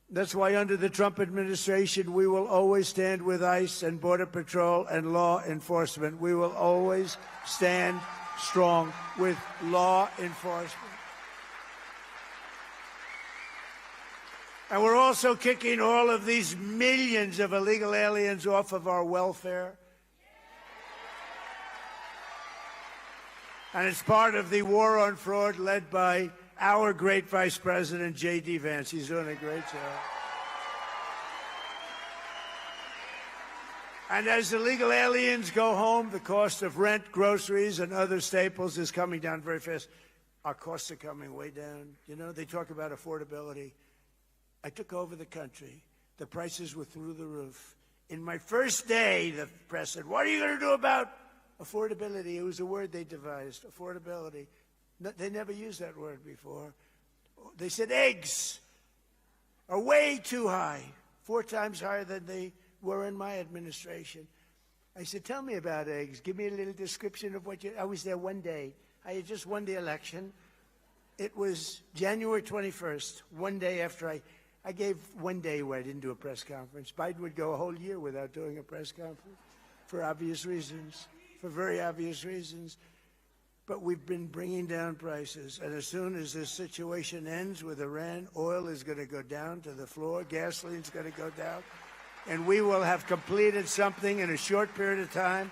That's why under the Trump administration, we will always stand with ICE and Border Patrol and law enforcement. We will always stand strong with law enforcement. And we're also kicking all of these millions of illegal aliens off of our welfare. And it's part of the war on fraud led by our great Vice President, J.D. Vance. He's doing a great job. And as illegal aliens go home, the cost of rent, groceries, and other staples is coming down very fast. Our costs are coming way down. You know, they talk about affordability. I took over the country. The prices were through the roof. In my first day, the press said, what are you going to do about affordability? It was a word they devised, affordability. No, they never used that word before. They said eggs are way too high, 4 times higher than they were in my administration. I said, tell me about eggs. Give me a little description of what you... I was there one day. I had just won the election. It was January 21st, one day after I gave one day where I didn't do a press conference. Biden would go a whole year without doing a press conference for obvious reasons, for very obvious reasons. But we've been bringing down prices. And as soon as this situation ends with Iran, oil is going to go down to the floor, gasoline's going to go down, and we will have completed something in a short period of time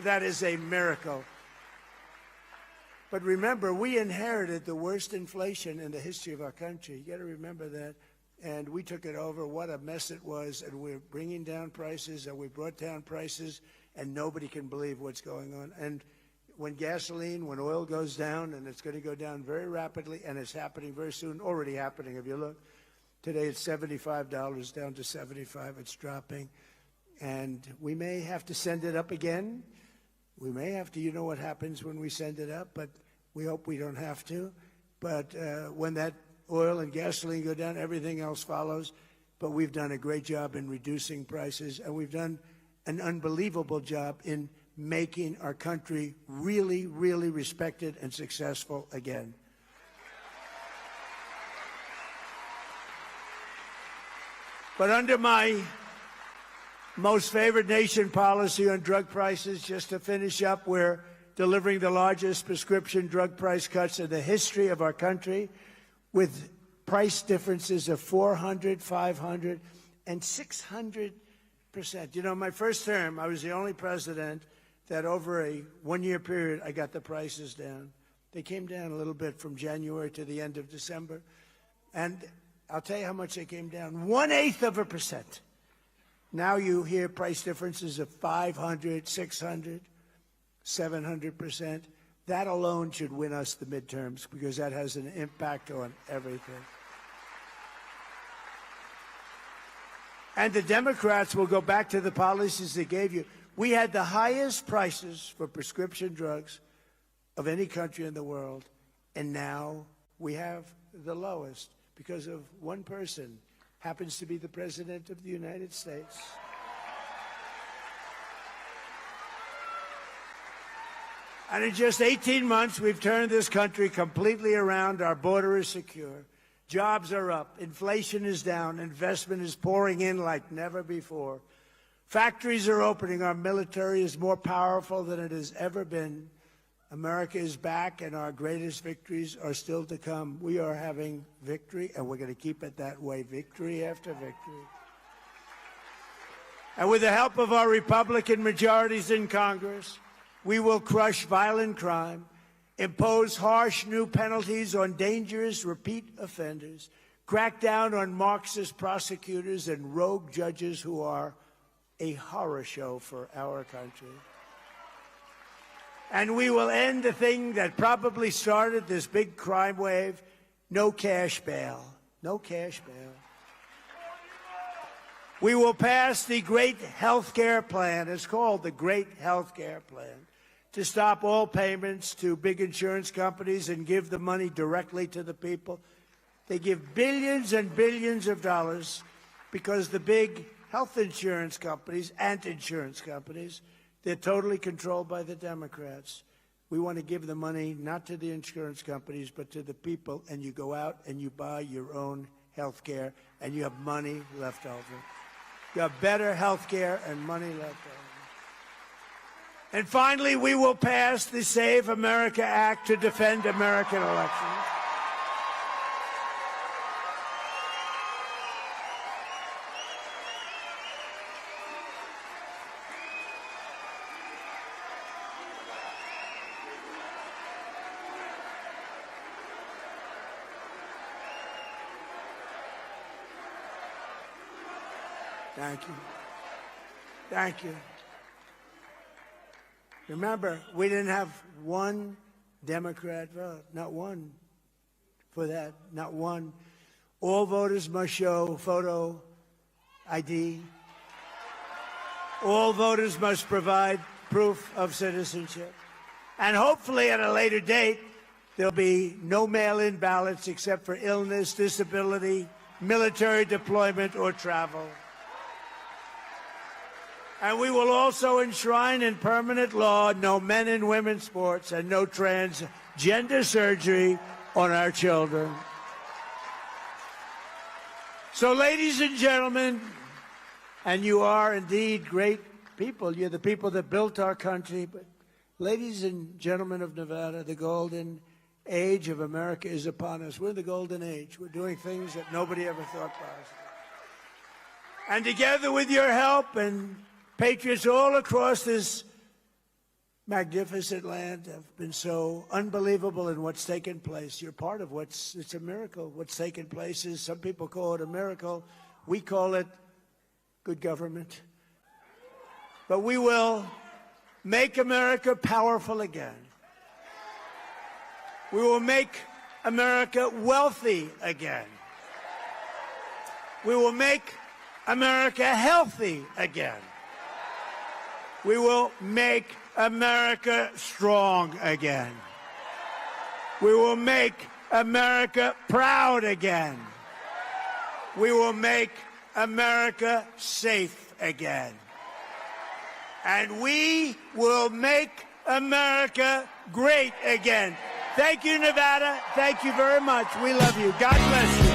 that is a miracle. But remember, we inherited the worst inflation in the history of our country. You got to remember that. And we took it over. What a mess it was. And we're bringing down prices, and we brought down prices, and nobody can believe what's going on. And when oil goes down, and it's going to go down very rapidly, and it's happening very soon, already happening. If you look, today it's $75 down to 75. It's dropping. And we may have to send it up again. We may have to. You know what happens when we send it up, but we hope we don't have to. But when that oil and gasoline go down, everything else follows. But we've done a great job in reducing prices, and we've done an unbelievable job in making our country really, really respected and successful again. But under my most favored nation policy on drug prices, just to finish up, we're delivering the largest prescription drug price cuts in the history of our country, with price differences of 400, 500, and 600%. You know, my first term, I was the only president that over a one-year period, I got the prices down. They came down a little bit from January to the end of December. And I'll tell you how much they came down, 0.1%. Now you hear price differences of 500, 600, 700%. That alone should win us the midterms, because that has an impact on everything. And the Democrats will go back to the policies they gave you. We had the highest prices for prescription drugs of any country in the world, and now we have the lowest because of one person, happens to be the President of the United States. And in just 18 months, we've turned this country completely around. Our border is secure. Jobs are up. Inflation is down. Investment is pouring in like never before. Factories are opening. Our military is more powerful than it has ever been. America is back, and our greatest victories are still to come. We are having victory, and we're going to keep it that way, victory after victory. And with the help of our Republican majorities in Congress, we will crush violent crime, impose harsh new penalties on dangerous repeat offenders, crack down on Marxist prosecutors and rogue judges who are a horror show for our country. And we will end the thing that probably started this big crime wave, no cash bail. No cash bail. We will pass the Great Health Care Plan. It's called the Great Health Care Plan, to stop all payments to big insurance companies and give the money directly to the people. They give billions and billions of dollars because the big health insurance companies and insurance companies, they're totally controlled by the Democrats. We want to give the money not to the insurance companies but to the people, and you go out and you buy your own health care, and you have money left over. You have better health care and money left over. And finally, we will pass the Save America Act to defend American elections. Thank you. Thank you. Remember, we didn't have one Democrat vote, not one for that, not one. All voters must show photo ID. All voters must provide proof of citizenship. And hopefully at a later date, there'll be no mail-in ballots except for illness, disability, military deployment, or travel. And we will also enshrine in permanent law no men and women sports and no transgender surgery on our children. So, ladies and gentlemen, and you are indeed great people. You're the people that built our country. But ladies and gentlemen of Nevada, the golden age of America is upon us. We're in the golden age. We're doing things that nobody ever thought possible. And together with your help and patriots all across this magnificent land have been so unbelievable in what's taken place. You're part of it's a miracle. What's taken place is, some people call it a miracle. We call it good government. But we will make America powerful again. We will make America wealthy again. We will make America healthy again. We will make America strong again. We will make America proud again. We will make America safe again. And we will make America great again. Thank you, Nevada. Thank you very much. We love you. God bless you.